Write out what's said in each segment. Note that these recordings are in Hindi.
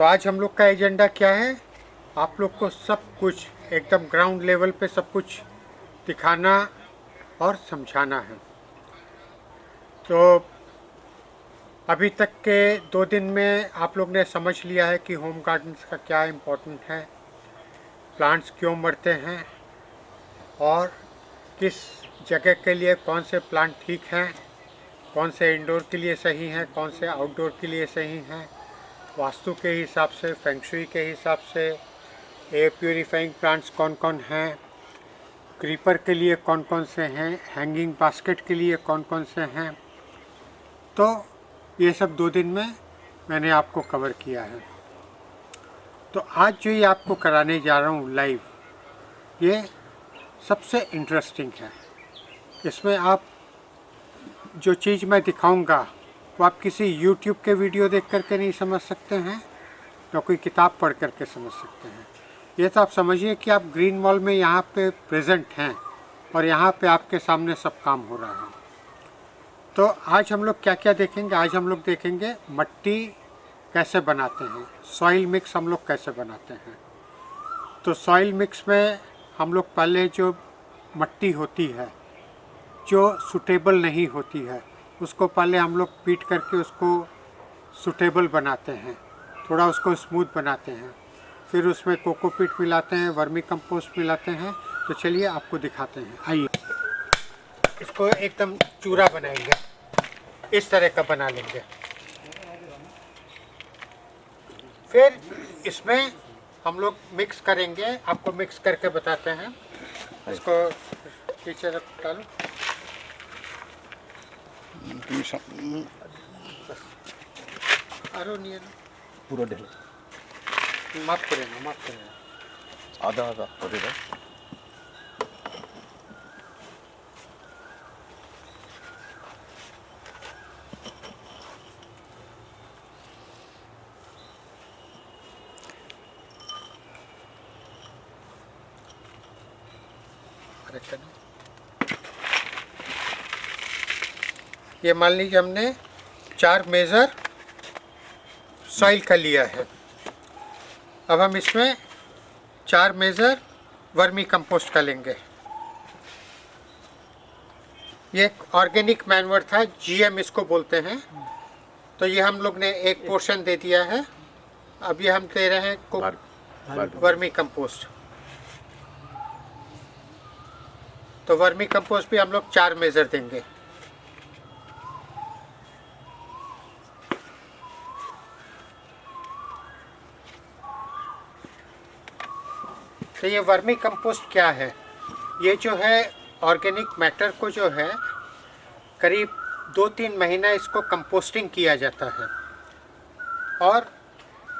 तो आज हम लोग का एजेंडा क्या है, आप लोग को सब कुछ एकदम ग्राउंड लेवल पे सब कुछ दिखाना और समझाना है। तो अभी तक के 2 दिन में आप लोग ने समझ लिया है कि होम गार्डन्स का क्या इम्पोर्टेंट है, प्लांट्स क्यों मरते हैं और किस जगह के लिए कौन से प्लांट ठीक हैं, कौन से इंडोर के लिए सही हैं, कौन से आउटडोर के लिए सही हैं, वास्तु के हिसाब से, फेंग शुई के हिसाब से एयर प्यूरीफाइंग प्लांट्स कौन कौन हैं, क्रीपर के लिए कौन कौन से हैं, हैंगिंग बास्केट के लिए कौन कौन से हैं। तो ये सब 2 दिन में मैंने आपको कवर किया है। तो आज जो ये आपको कराने जा रहा हूँ लाइव, ये सबसे इंटरेस्टिंग है। इसमें आप जो चीज़ मैं दिखाऊंगा वो आप किसी YouTube के वीडियो देख करके नहीं समझ सकते हैं, या कोई किताब पढ़ करके समझ सकते हैं। ये तो आप समझिए कि आप ग्रीन वॉल में यहाँ पे प्रेजेंट हैं और यहाँ पे आपके सामने सब काम हो रहा है। तो आज हम लोग क्या क्या देखेंगे, आज हम लोग देखेंगे मट्टी कैसे बनाते हैं, सॉइल मिक्स हम लोग कैसे बनाते हैं। तो सॉइल मिक्स में हम लोग पहले जो मट्टी होती है जो सूटेबल नहीं होती है उसको पहले हम लोग पीट करके उसको सूटेबल बनाते हैं, थोड़ा उसको स्मूथ बनाते हैं, फिर उसमें कोकोपीट मिलाते हैं, वर्मी कंपोस्ट मिलाते हैं। तो चलिए आपको दिखाते हैं, आइए। इसको एकदम चूरा बनाएंगे, इस तरह का बना लेंगे। फिर इसमें हम लोग मिक्स करेंगे, आपको मिक्स करके बताते हैं। इसको पीछे रख डालो। आरो नहीं पूरा ढेर माफ करेगा आधा आधा करेगा। ये मान लीजिए हमने 4 मेज़र सॉइल का लिया है। अब हम इसमें 4 मेज़र वर्मी कंपोस्ट का लेंगे। ये एक ऑर्गेनिक मैन्योर था, GM इसको बोलते हैं। तो ये हम लोग ने एक पोर्शन दे दिया है। अब ये हम दे रहे हैं वर्मी कंपोस्ट। तो वर्मी कंपोस्ट भी हम लोग 4 मेज़र देंगे। तो ये वर्मी कंपोस्ट क्या है, ये जो है ऑर्गेनिक मैटर को जो है करीब 2-3 महीना इसको कंपोस्टिंग किया जाता है और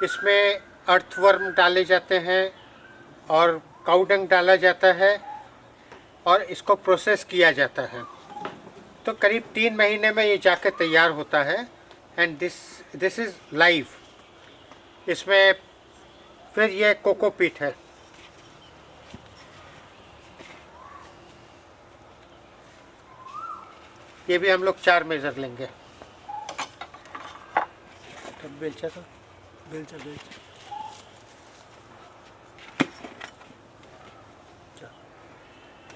इसमें अर्थवर्म डाले जाते हैं और काऊ डंग डाला जाता है और इसको प्रोसेस किया जाता है। तो करीब 3 महीने में ये जाके तैयार होता है। And this is live. इसमें फिर ये कोकोपीट है। ये भी हम लोग 4 मेज़र लेंगे। तो बेलचा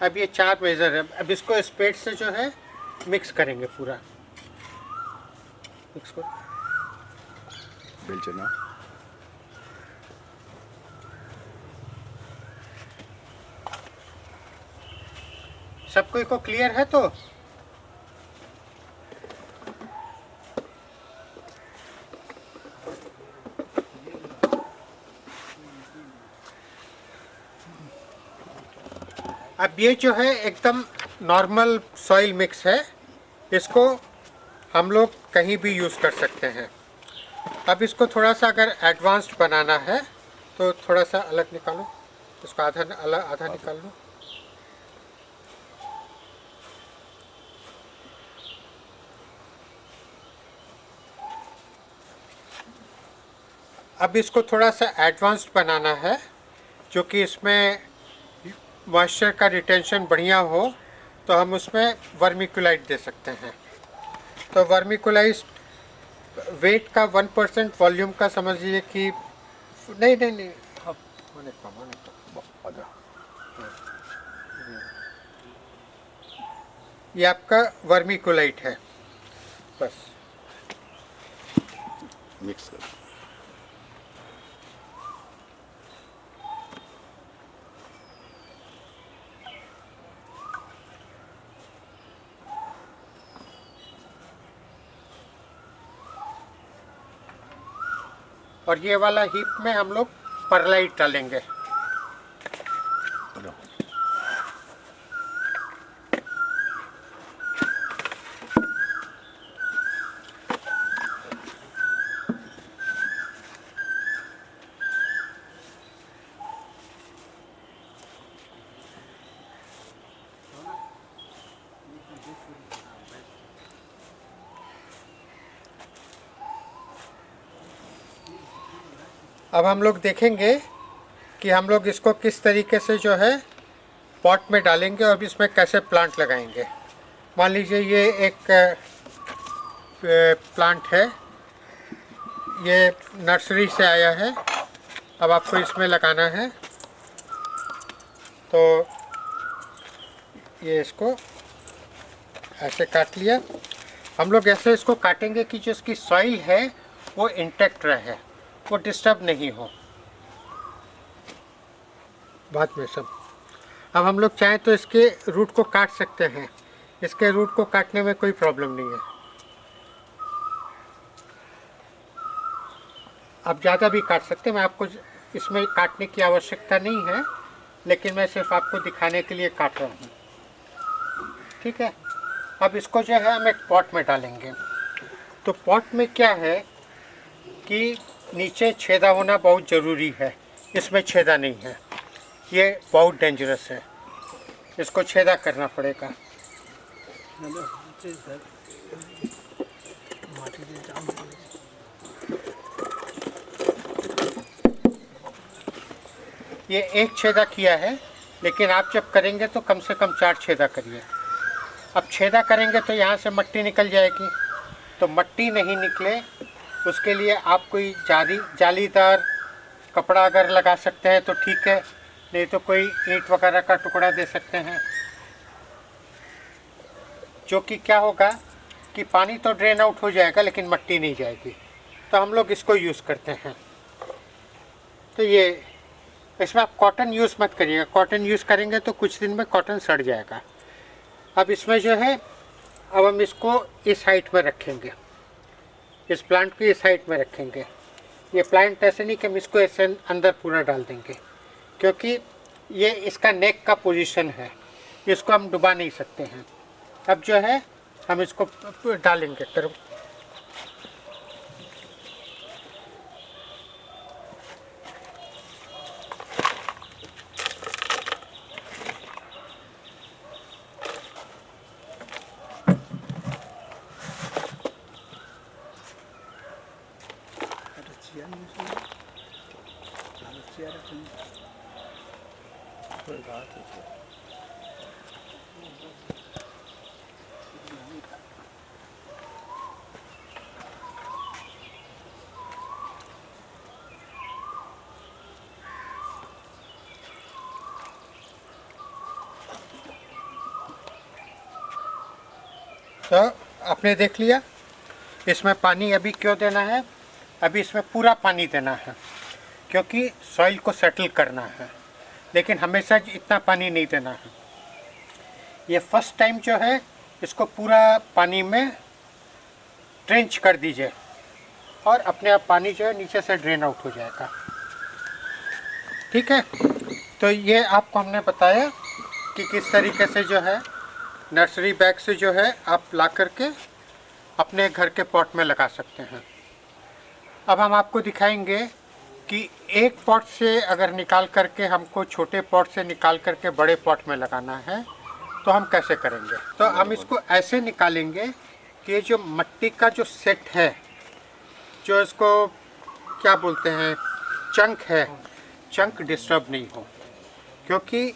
अब ये 4 मेज़र है। अब इसको स्पेड से जो है मिक्स करेंगे, पूरा मिक्स करो। बेलचना सबको को क्लियर है। तो अब ये जो है एकदम नॉर्मल सॉइल मिक्स है, इसको हम लोग कहीं भी यूज़ कर सकते हैं। अब इसको थोड़ा सा अगर एडवांस्ड बनाना है तो थोड़ा सा अलग निकालो, इसको आधा निकाल लो। अब इसको थोड़ा सा एडवांस्ड बनाना है, जो कि इसमें मॉइस्चर का रिटेंशन बढ़िया हो, तो हम उसमें वर्मिकुलाइट दे सकते हैं। तो वर्मिकुलाइट वेट का 1% वॉल्यूम का समझ लीजिए कि नहीं नहीं नहीं, हाँ, माने का आधा। ये आपका वर्मीकोलाइट है, बस मिक्स कर। और ये वाला हीप में हम लोग परलाइट डालेंगे। अब हम लोग देखेंगे कि हम लोग इसको किस तरीके से जो है पॉट में डालेंगे और इसमें कैसे प्लांट लगाएंगे। मान लीजिए ये एक प्लांट है, ये नर्सरी से आया है। अब आपको इसमें लगाना है, तो ये इसको ऐसे काट लिया। हम लोग ऐसे इसको काटेंगे कि जो इसकी सॉइल है वो इंटैक्ट रहे, वो डिस्टर्ब नहीं हो बाद में सब। अब हम लोग चाहें तो इसके रूट को काट सकते हैं, इसके रूट को काटने में कोई प्रॉब्लम नहीं है। आप ज़्यादा भी काट सकते हैं, मैं आपको इसमें काटने की आवश्यकता नहीं है, लेकिन मैं सिर्फ आपको दिखाने के लिए काट रहा हूँ, ठीक है। अब इसको जो है हम एक पॉट में डालेंगे। तो पॉट में क्या है कि नीचे छेदा होना बहुत ज़रूरी है, इसमें छेदा नहीं है, ये बहुत डेंजरस है, इसको छेदा करना पड़ेगा। ये एक छेदा किया है, लेकिन आप जब करेंगे तो कम से कम 4 छेदा करिए। अब छेदा करेंगे तो यहाँ से मिट्टी निकल जाएगी, तो मिट्टी नहीं निकले उसके लिए आप कोई जालीदार कपड़ा अगर लगा सकते हैं तो ठीक है, नहीं तो कोई ईंट वगैरह का टुकड़ा दे सकते हैं, जो कि क्या होगा कि पानी तो ड्रेन आउट हो जाएगा लेकिन मिट्टी नहीं जाएगी। तो हम लोग इसको यूज़ करते हैं। तो ये इसमें आप कॉटन यूज़ मत करिएगा, कॉटन यूज़ करेंगे तो कुछ दिन में कॉटन सड़ जाएगा। अब इसमें जो है, अब हम इसको इस हाइट में रखेंगे, इस प्लांट को इस हाइट में रखेंगे। ये प्लांट ऐसे नहीं कि हम इसको ऐसे अंदर पूरा डाल देंगे, क्योंकि ये इसका नेक का पोजीशन है, इसको हम डुबा नहीं सकते हैं। अब जो है हम इसको डालेंगे तरफ। तो आपने देख लिया, इसमें पानी अभी क्यों देना है, अभी इसमें पूरा पानी देना है क्योंकि सॉइल को सेटल करना है, लेकिन हमेशा इतना पानी नहीं देना है। ये फर्स्ट टाइम जो है इसको पूरा पानी में ट्रेंच कर दीजिए और अपने आप पानी जो है नीचे से ड्रेन आउट हो जाएगा, ठीक है। तो ये आपको हमने बताया कि किस तरीके से जो है नर्सरी बैग से जो है आप ला करके अपने घर के पॉट में लगा सकते हैं। अब हम आपको दिखाएंगे कि एक पॉट से अगर निकाल करके हमको छोटे पॉट से निकाल करके बड़े पॉट में लगाना है तो हम कैसे करेंगे। तो हम इसको ऐसे निकालेंगे कि ये जो मिट्टी का जो सेट है, जो इसको क्या बोलते हैं, चंक है, चंक डिस्टर्ब नहीं हो, क्योंकि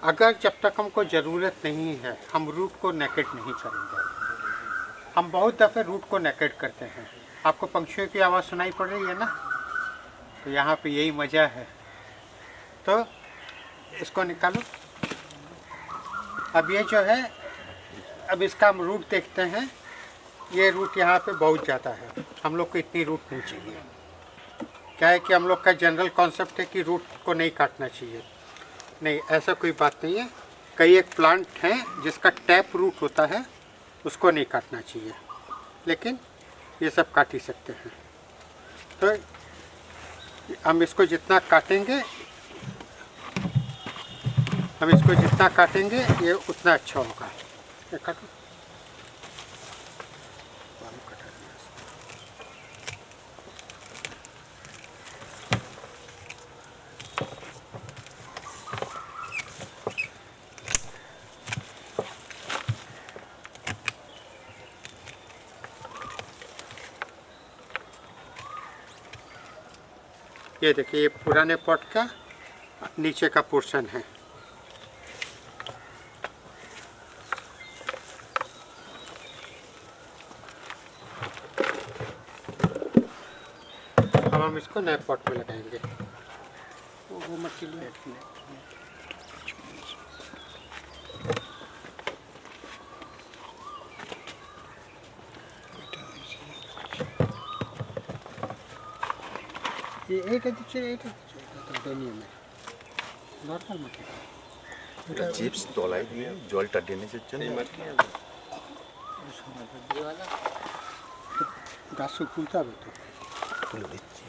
अगर जब तक हमको ज़रूरत नहीं है हम रूट को नेकेड नहीं करेंगे। हम बहुत दफ़े रूट को नेकेड करते हैं। आपको पंछियों की आवाज़ सुनाई पड़ रही है ना, तो यहाँ पे यही मज़ा है। तो इसको निकालो। अब ये जो है, अब इसका हम रूट देखते हैं। ये रूट यहाँ पे बहुत ज़्यादा है, हम लोग को इतनी रूट नहीं चाहिए। क्या है कि हम लोग का जनरल कॉन्सेप्ट है कि रूट को नहीं काटना चाहिए। नहीं, ऐसा कोई बात नहीं है। कई एक प्लांट हैं जिसका टैप रूट होता है, उसको नहीं काटना चाहिए, लेकिन ये सब काट ही सकते हैं। तो हम इसको जितना काटेंगे ये उतना अच्छा होगा। ये काटो। ये देखिए, ये पुराने पॉट का नीचे का पोर्शन है। अब हम इसको नए पॉट में लगाएंगे। वो मट्टी ले। নর্মাল মাটি এটা চিপস তলায় দিয়ে জলটা টেনে যাচ্ছে না গাছ তুলতে হবে তো, তুলে দিচ্ছি।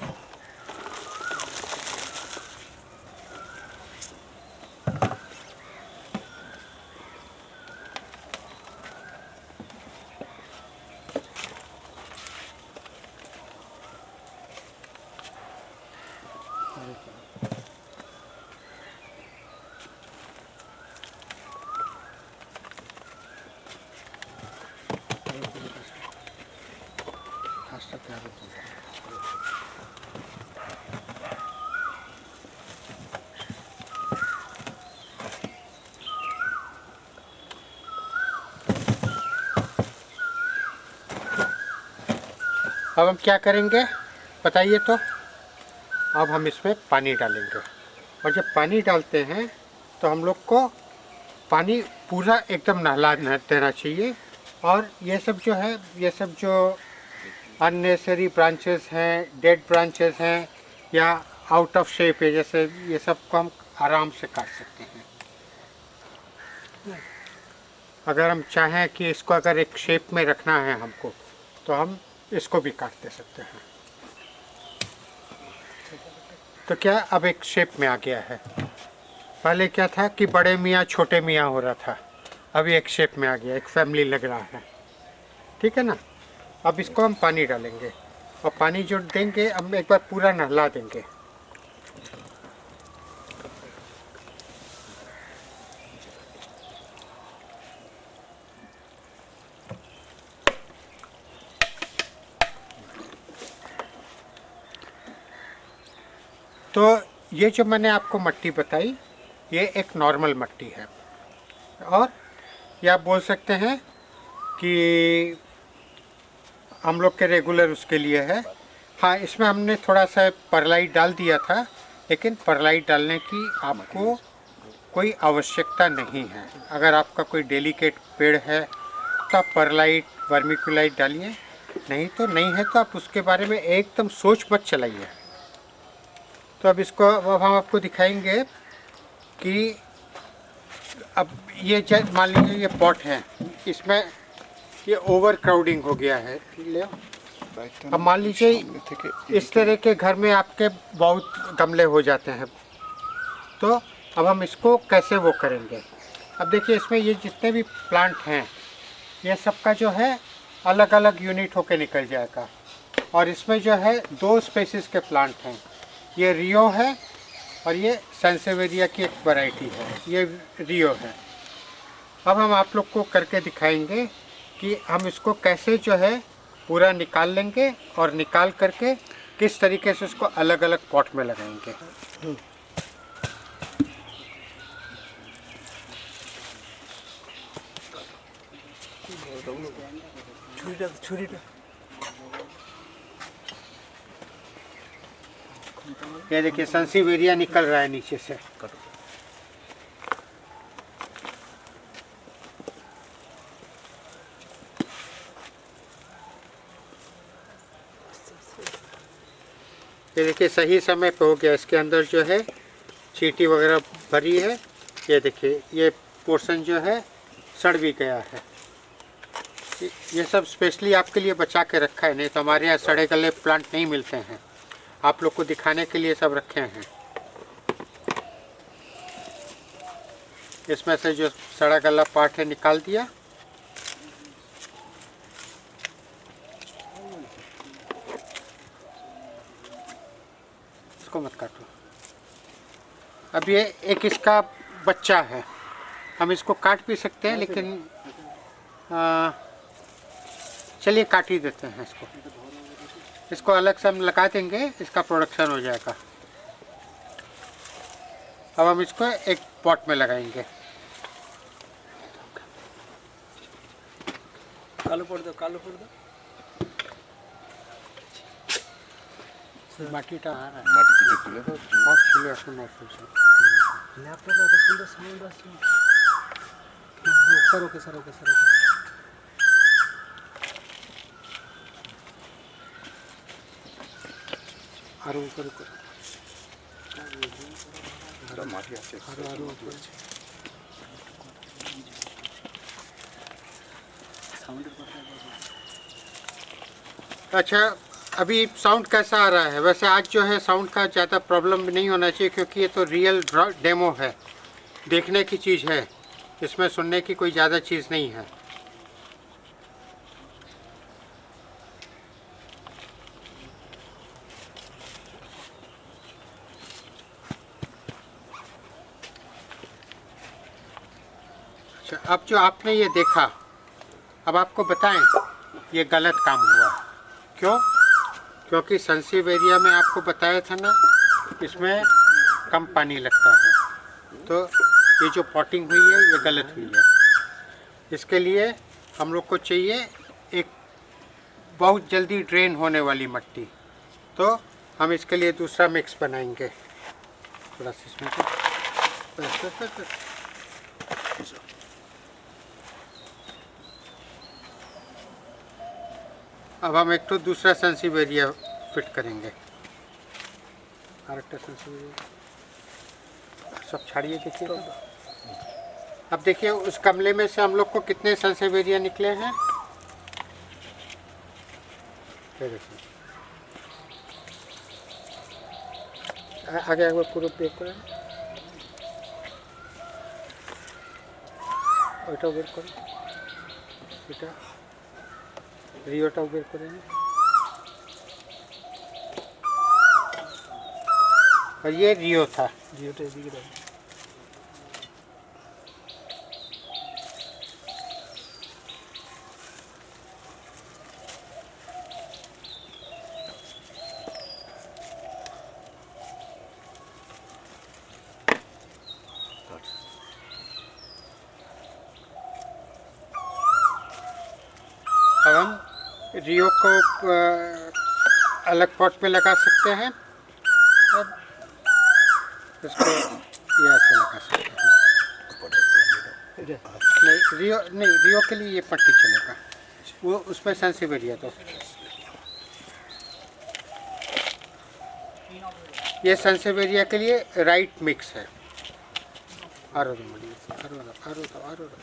ঘাসটা তৈরি করতে হবে। अब हम क्या करेंगे बताइए तो। अब हम इसमें पानी डालेंगे, और जब पानी डालते हैं तो हम लोग को पानी पूरा एकदम नहला देना चाहिए। और ये सब जो है, ये सब जो अननेसेसरी ब्रांचेस हैं, डेड ब्रांचेस हैं या आउट ऑफ शेप है, जैसे ये सब को हम आराम से काट सकते हैं। अगर हम चाहें कि इसको अगर एक शेप में रखना है हमको, तो हम इसको भी काट दे सकते हैं। तो क्या अब एक शेप में आ गया है। पहले क्या था कि बड़े मियाँ छोटे मियाँ हो रहा था, अभी एक शेप में आ गया, एक फैमिली लग रहा है। ठीक है ना। अब इसको हम पानी डालेंगे, और पानी जो देंगे हम एक बार पूरा नहला देंगे। तो ये जो मैंने आपको मट्टी बताई, ये एक नॉर्मल मट्टी है, और ये आप बोल सकते हैं कि हम लोग के रेगुलर उसके लिए है। हाँ, इसमें हमने थोड़ा सा परलाइट डाल दिया था, लेकिन परलाइट डालने की आपको कोई आवश्यकता नहीं है। अगर आपका कोई डेलिकेट पेड़ है तो आप परलाइट, वर्मिकुलाइट डालिए, नहीं तो नहीं है तो आप उसके बारे में एकदम सोच मत चलाइए। तो अब इसको अब हम आपको दिखाएंगे कि अब ये मान लीजिए ये पॉट है, इसमें ये ओवर क्राउडिंग हो गया है। ले अब मान लीजिए इस तरह के घर में आपके बहुत गमले हो जाते हैं, तो अब हम इसको कैसे वो करेंगे। अब देखिए, इसमें ये जितने भी प्लांट हैं, ये सबका जो है अलग अलग यूनिट होके निकल जाएगा। और इसमें जो है 2 स्पेसीज के प्लांट हैं, ये रियो है और ये सेंसेवेरिया की एक वैरायटी है, ये रियो है। अब हम आप लोग को करके दिखाएंगे कि हम इसको कैसे जो है पूरा निकाल लेंगे, और निकाल करके किस तरीके से इसको अलग अलग पॉट में लगाएंगे। छुरी ये देखिए संसीवेरिया निकल रहा है नीचे से। ये देखिए सही समय पे हो गया। इसके अंदर जो है चींटी वगैरह भरी है। ये देखिए ये पोर्शन जो है सड़ भी गया है। ये सब स्पेशली आपके लिए बचा के रखा है, नहीं तो हमारे यहाँ सड़े गले प्लांट नहीं मिलते हैं। आप लोग को दिखाने के लिए सब रखे हैं। इसमें से जो सड़ा गला पार्ट है निकाल दिया। इसको मत काटो। अब ये एक इसका बच्चा है, हम इसको काट भी सकते हैं, लेकिन चलिए काट ही देते हैं इसको। इसको अलग से हम लगा देंगे, इसका प्रोडक्शन हो जाएगा। अब हम इसको एक पॉट में लगाएंगे। कालो पड़ दो, कालो पड़ दो। माटीटा आ रहा है। माटी থেকে তুলে দাও। बहुत छिले सुनो सुनो। ল্যাপটপে এত সুন্দর সাউন্ড আসছে। ওকে ওকে স্যার, ওকে স্যার, ওকে। আরো উপরে করে। এটা মাটি আছে। আরো উপরে। সাউন্ডের কথা বলো। अच्छा, अभी साउंड कैसा आ रहा है? वैसे आज जो है साउंड का ज़्यादा प्रॉब्लम भी नहीं होना चाहिए, क्योंकि ये तो रियल डेमो है, देखने की चीज़ है। इसमें सुनने की कोई ज़्यादा चीज़ नहीं है। अच्छा, अब जो आपने ये देखा, अब आपको बताएं ये गलत काम हुआ। क्यों? क्योंकि संसीवेरिया में आपको बताया था ना, इसमें कम पानी लगता है। तो ये जो पॉटिंग हुई है ये गलत हुई है। इसके लिए हम लोग को चाहिए एक बहुत जल्दी ड्रेन होने वाली मिट्टी। तो हम इसके लिए दूसरा मिक्स बनाएंगे। थोड़ा सा इसमें अब हम एक तो दूसरा संसीवेरिया फिट करेंगे। सब छाड़िए, देखिए। अब देखिए उस गमले में से हम लोग को कितने संसीवेरिया निकले हैं। ये देखिए आगे आगे पूरा बेक करें, ওইটাও বের করেন, এটা রিওটাও বের করে নিন। और ये रियो था। ভিডিওটা এদিকে দাও। अब हम रियो को अलग पॉट में लगा सकते हैं। अब इसको ये ऐसे लगा सकते हैं। नहीं रियो के लिए ये पट्टी चलेगा, वो उसमें संसीवेरिया। तो ये संसीवेरिया के लिए राइट मिक्स है। आरो दो मणि, आरो दो, आरो दो, आरो दो।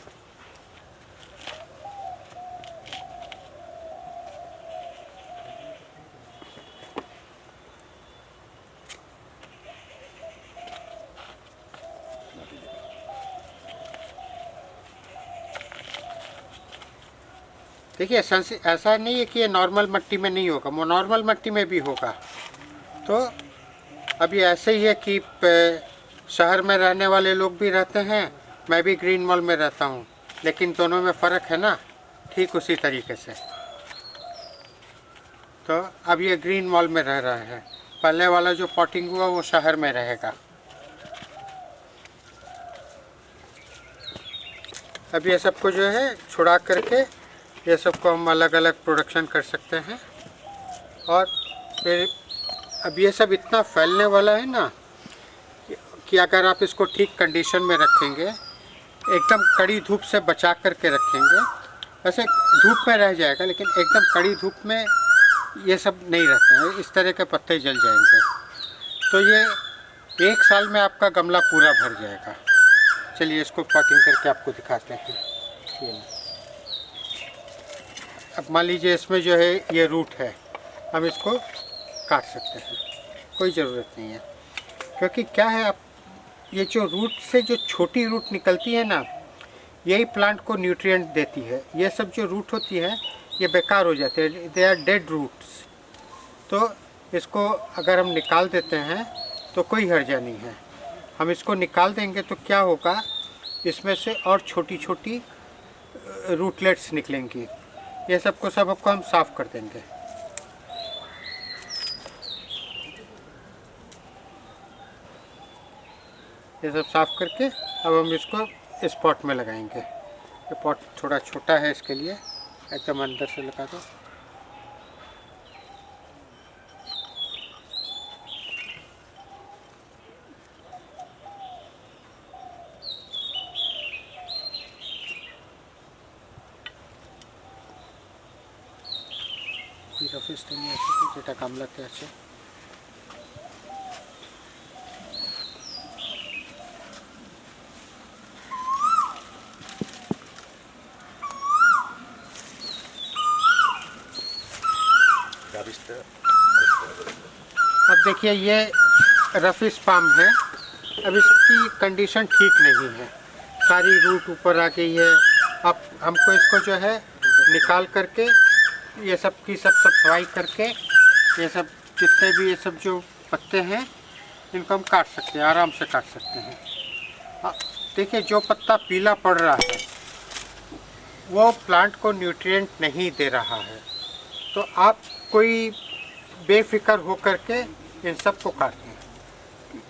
देखिए ऐसा नहीं है कि ये नॉर्मल मिट्टी में नहीं होगा, वो नॉर्मल मिट्टी में भी होगा। तो अभी ऐसे ही है कि शहर में रहने वाले लोग भी रहते हैं, मैं भी ग्रीन मॉल में रहता हूँ, लेकिन दोनों में फ़र्क है ना, ठीक उसी तरीके से। तो अब ये ग्रीन मॉल में रह रहा है, पहले वाला जो पॉटिंग हुआ वो शहर में रहेगा। अब ये सबको जो है छुड़ा करके ये सबको हम अलग अलग प्रोडक्शन कर सकते हैं। और फिर अब ये सब इतना फैलने वाला है ना कि अगर आप इसको ठीक कंडीशन में रखेंगे, एकदम कड़ी धूप से बचा करके रखेंगे, वैसे धूप में रह जाएगा लेकिन एकदम कड़ी धूप में ये सब नहीं रहते हैं, इस तरह के पत्ते जल जाएंगे। तो ये 1 साल में आपका गमला पूरा भर जाएगा। चलिए इसको पॉटिंग करके आपको दिखाते हैं। ये अब मान लीजिए इसमें जो है ये रूट है, हम इसको काट सकते हैं, कोई ज़रूरत नहीं है। क्योंकि क्या है, आप ये जो रूट से जो छोटी रूट निकलती है ना, यही प्लांट को न्यूट्रिएंट देती है। ये सब जो रूट होती है ये बेकार हो जाते हैं, दे आर डेड रूट्स। तो इसको अगर हम निकाल देते हैं तो कोई हर्जा नहीं है। हम इसको निकाल देंगे तो क्या होगा, इसमें से और छोटी छोटी रूटलेट्स निकलेंगी। ये सब को सब आपको हम साफ़ कर देंगे। ये सब साफ़ करके अब हम इसको इस पॉट में लगाएंगे। ये पॉट थोड़ा छोटा है, इसके लिए एकदम अंदर से लगा दो। রফিসটা আছে যেটা গামলাতে আছে। अब देखिए ये रफिस पाम है। अब इसकी कंडीशन ठीक नहीं है, सारी रूट ऊपर आ गई है। अब हमको इसको जो है निकाल करके ये सब की सब सफाई करके, ये सब जितने भी ये सब जो पत्ते हैं इनको हम काट सकते हैं, आराम से काट सकते हैं। देखिए जो पत्ता पीला पड़ रहा है वो प्लांट को न्यूट्रिएंट नहीं दे रहा है। तो आप कोई बेफिक्र हो करके इन सब को काटें।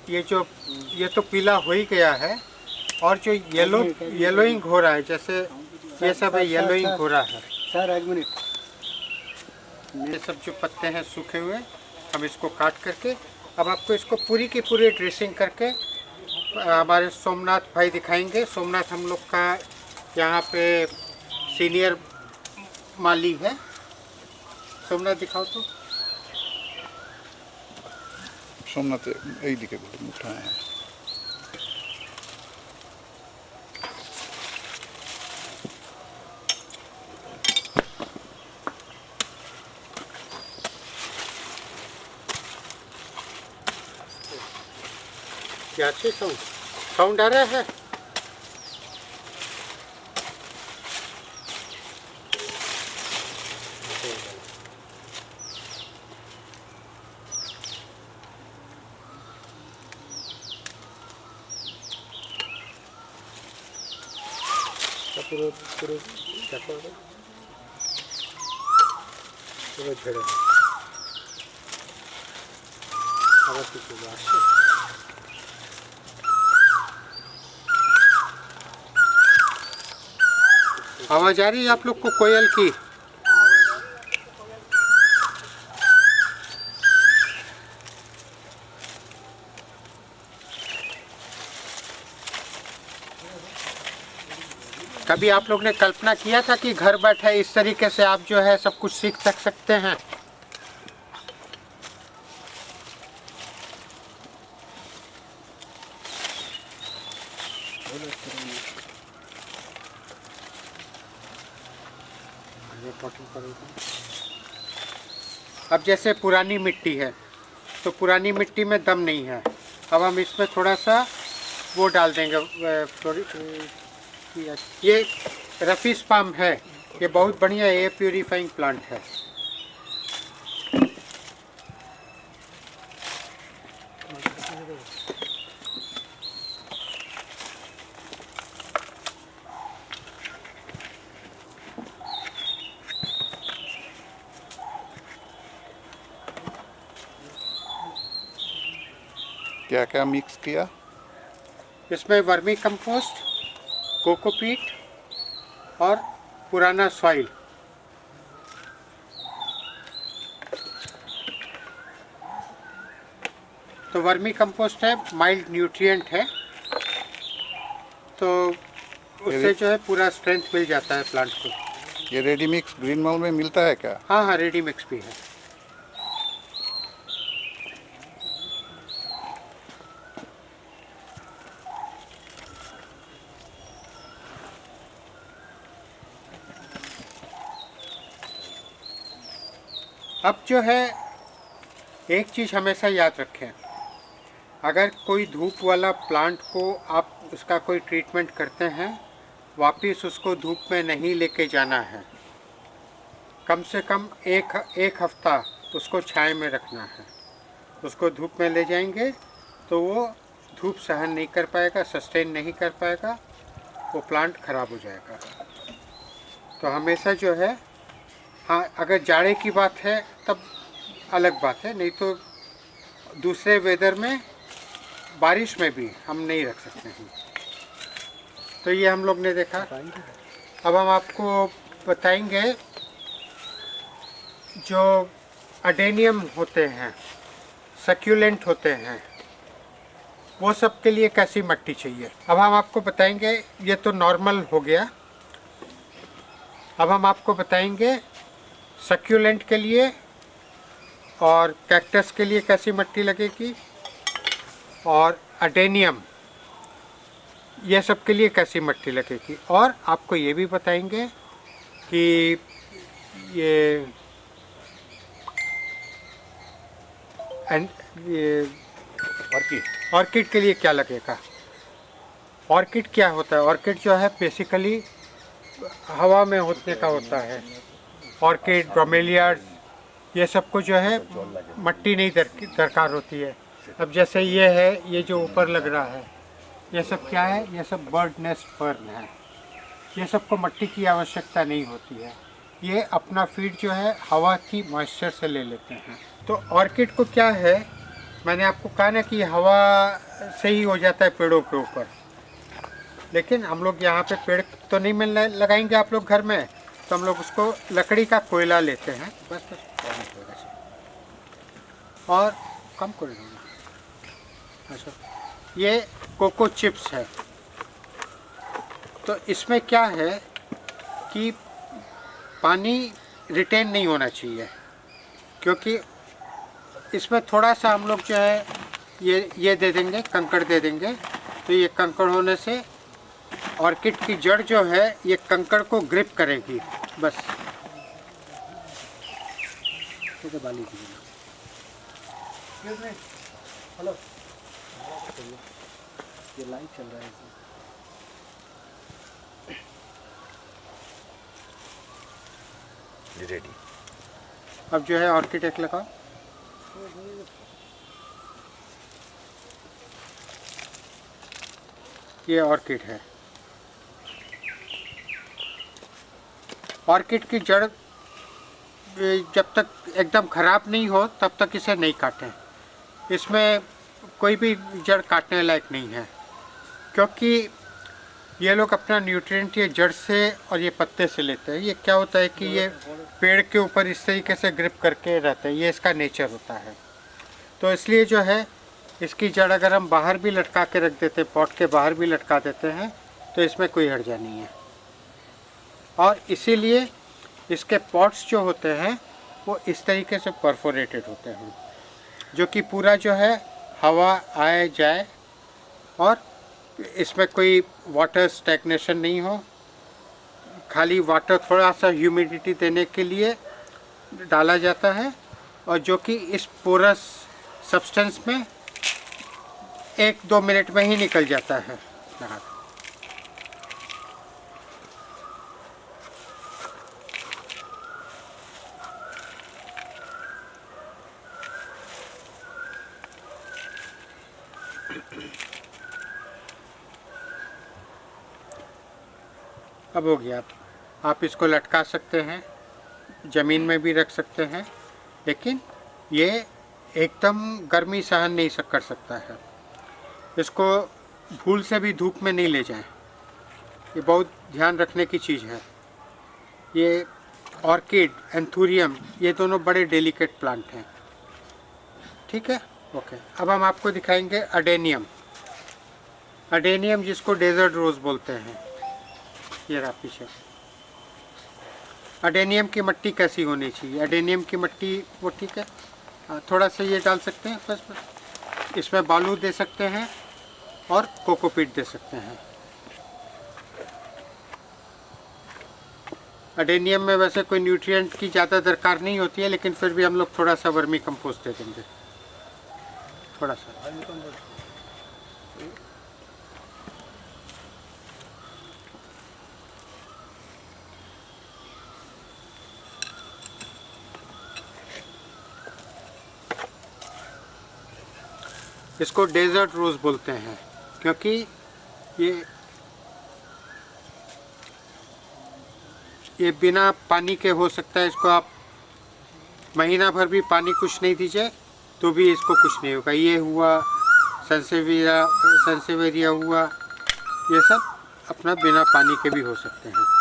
ये तो पीला हो ही गया है, और जो येलोइंग हो रहा है, जैसे ये सब है येलोइंग हो रहा है। सर 1 मिनट, ये सब जो पत्ते हैं सूखे हुए, हम इसको काट करके अब आपको इसको पूरी की पूरी ड्रेसिंग करके हमारे सोमनाथ भाई दिखाएंगे। सोमनाथ हम लोग का यहाँ पे सीनियर माली है। सोमनाथ दिखाओ तो। सोमनाथ এই দিকে মুঠা है। क्या अच्छी साउंड आ रहा है। पूरे क्या करोगे, पूरे झड़े आवाज़ की चीज़ आती है। आवाज़ आ रही है आप लोग को कोयल की? कभी आप लोग ने कल्पना किया था कि घर बैठे इस तरीके से आप जो है सब कुछ सीख सकते हैं? अब जैसे पुरानी मिट्टी है तो पुरानी मिट्टी में दम नहीं है। अब हम इसमें थोड़ा सा वो डाल देंगे, ये रफीस पाम है, ये बहुत बढ़िया एयर प्यूरीफाइंग प्लांट है। क्या क्या मिक्स किया इसमें? वर्मी कंपोस्ट, कोकोपीट और पुराना सॉइल। तो वर्मी कंपोस्ट है, माइल्ड न्यूट्रिएंट है, तो उससे जो है पूरा स्ट्रेंथ मिल जाता है प्लांट को। ये रेडी मिक्स ग्रीन मॉल में मिलता है क्या? हाँ हाँ, रेडी मिक्स भी है। अब जो है एक चीज़ हमेशा याद रखें, अगर कोई धूप वाला प्लांट को आप उसका कोई ट्रीटमेंट करते हैं, वापस उसको धूप में नहीं लेके जाना है। कम से कम एक हफ्ता उसको छाया में रखना है। उसको धूप में ले जाएंगे तो वो धूप सहन नहीं कर पाएगा, सस्टेन नहीं कर पाएगा, वो प्लांट ख़राब हो जाएगा। तो हमेशा जो है, हाँ अगर जाड़े की बात है तब अलग बात है, नहीं तो दूसरे वेदर में, बारिश में भी हम नहीं रख सकते हैं। तो ये हम लोग ने देखा। अब हम आपको बताएंगे जो अडेनियम होते हैं, सक्यूलेंट होते हैं, वो सब के लिए कैसी मिट्टी चाहिए। अब हम आपको बताएंगे, ये तो नॉर्मल हो गया। अब हम आपको बताएंगे सक्यूलेंट के लिए और कैक्टस के लिए कैसी मिट्टी लगेगी, और अडेनियम ये सब के लिए कैसी मिट्टी लगेगी। और आपको ये भी बताएंगे कि ये ऑर्किड के लिए क्या लगेगा। ऑर्किड क्या होता है? ऑर्किड जो है बेसिकली हवा में होने का होता है। ऑर्किड, ब्रोमेलियाड्स, ये सबको जो है मिट्टी नहीं दरकार होती है। अब जैसे ये है, ये जो ऊपर लग रहा है, ये सब क्या है? ये सब बर्ड नेस्ट फर्न है। ये सबको मिट्टी की आवश्यकता नहीं होती है। ये अपना फीड जो है हवा की मॉइस्चर से ले लेते हैं। तो ऑर्किड को क्या है, मैंने आपको कहा ना कि हवा से ही हो जाता है पेड़ों के ऊपर, लेकिन हम लोग यहाँ पे पेड़ तो नहीं मिलने लगाएंगे आप लोग घर में, तो हम लोग उसको लकड़ी का कोयला लेते हैं, बस और कम कर देंगे। अच्छा, ये कोको चिप्स है। तो इसमें क्या है कि पानी रिटेन नहीं होना चाहिए, क्योंकि इसमें थोड़ा सा हम लोग जो है ये दे देंगे, कंकड़ दे देंगे। तो ये कंकड़ होने से ऑर्किड की जड़ जो है ये कंकड़ को ग्रिप करेगी, बस। हेलो, ये लाइव चल रहा है इसमें। रेडी। अब जो है ऑर्किड एक लगाओ। ये ऑर्किड है। ऑर्किड की जड़ जब तक एकदम ख़राब नहीं हो तब तक इसे नहीं काटें। इसमें कोई भी जड़ काटने लायक नहीं है, क्योंकि ये लोग अपना न्यूट्रिएंट ये जड़ से और ये पत्ते से लेते हैं। ये क्या होता है कि ये पेड़ के ऊपर इस तरीके से ग्रिप करके रहते हैं, ये इसका नेचर होता है। तो इसलिए जो है इसकी जड़ अगर हम बाहर भी लटका के रख देते हैं, पॉट के बाहर भी लटका देते हैं, तो इसमें कोई हर्जा नहीं है। और इसीलिए इसके पॉट्स जो होते हैं वो इस तरीके से परफोरेटेड होते हैं, जो कि पूरा जो है हवा आए जाए और इसमें कोई वाटर स्टैग्नेशन नहीं हो। खाली वाटर थोड़ा सा ह्यूमिडिटी देने के लिए डाला जाता है, और जो कि इस पोरस सब्सटेंस में 1-2 मिनट में ही निकल जाता है। अब हो गया। आप इसको लटका सकते हैं, ज़मीन में भी रख सकते हैं, लेकिन ये एकदम गर्मी सहन नहीं कर सकता है। इसको भूल से भी धूप में नहीं ले जाएं, ये बहुत ध्यान रखने की चीज़ है। ये ऑर्किड, एंथूरियम, ये दोनों बड़े डेलिकेट प्लांट हैं। ठीक है, ओके, अब हम आपको दिखाएंगे अडेनियम। अडेनियम जिसको डेजर्ट रोज़ बोलते हैं, ये रहा पीछे। अडेनियम की मिट्टी कैसी होनी चाहिए? अडेनियम की मिट्टी वो ठीक है, थोड़ा सा ये डाल सकते हैं बस, इसमें बालू दे सकते हैं और कोकोपीट दे सकते हैं। अडेनियम में वैसे कोई न्यूट्रिएंट की ज़्यादा दरकार नहीं होती है, लेकिन फिर भी हम लोग थोड़ा सा वर्मी कंपोस्ट दे देंगे, थोड़ा सा। इसको डेजर्ट रोज़ बोलते हैं क्योंकि ये बिना पानी के हो सकता है। इसको आप महीना भर भी पानी कुछ नहीं दीजिए तो भी इसको कुछ नहीं होगा। ये हुआ सेंसेवेरिया हुआ, ये सब अपना बिना पानी के भी हो सकते हैं।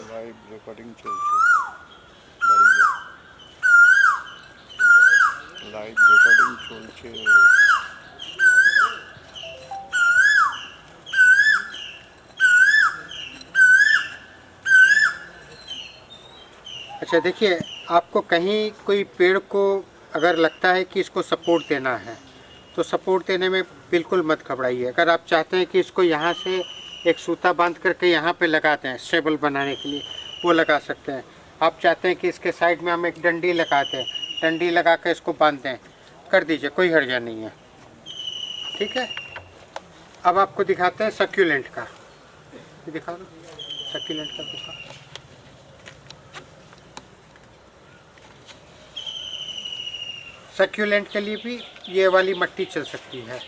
লাইভ রেকর্ডিং চলছে, বাড়ি যা, লাইভ রেকর্ডিং চলছে। अच्छा देखिए, आपको कहीं कोई पेड़ को अगर लगता है कि इसको सपोर्ट देना है तो सपोर्ट देने में बिल्कुल मत घबराइए। अगर आप चाहते हैं कि इसको यहाँ से एक सूता बांध करके यहाँ पे लगाते हैं स्टेबल बनाने के लिए, वो लगा सकते हैं। आप चाहते हैं कि इसके साइड में हम एक डंडी लगाते हैं, डंडी लगा के इसको बांध दें, कर दीजिए, कोई हर्जा नहीं है, ठीक है। अब आपको दिखाते हैं सक्यूलेंट का, दिखा दो सक्यूलेंट का दिखा। सक्यूलेंट के लिए भी ये वाली मिट्टी चल सकती है।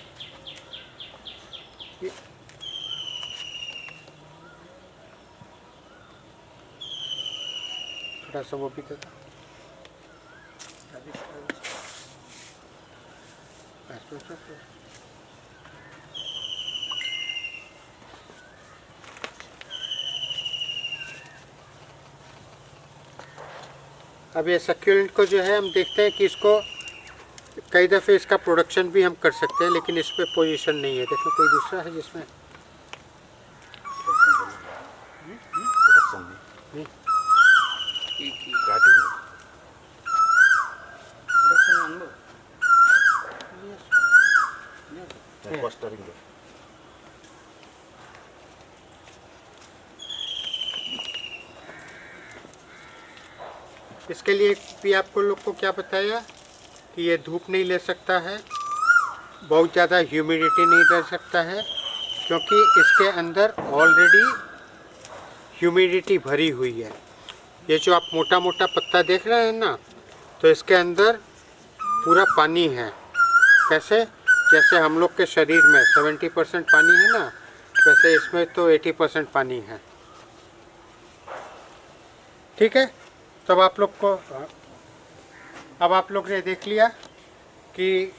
थोड़ा सा वो भी देता। अब ये सक्यूलेंट को जो है हम देखते हैं कि इसको कई दफ़े इसका प्रोडक्शन भी हम कर सकते हैं, लेकिन इस पर पोजीशन नहीं है। देखो कोई दूसरा है जिसमें इसके लिए भी आपको लोग को क्या बताया कि ये धूप नहीं ले सकता है, बहुत ज़्यादा ह्यूमिडिटी नहीं रह सकता है, क्योंकि इसके अंदर ऑलरेडी ह्यूमिडिटी भरी हुई है। ये जो आप मोटा मोटा पत्ता देख रहे हैं ना, तो इसके अंदर पूरा पानी है। कैसे? जैसे हम लोग के शरीर में 70% पानी है ना, वैसे इसमें तो 80% पानी है, ठीक है। तब आप लोग को अब आप लोग ने देख लिया कि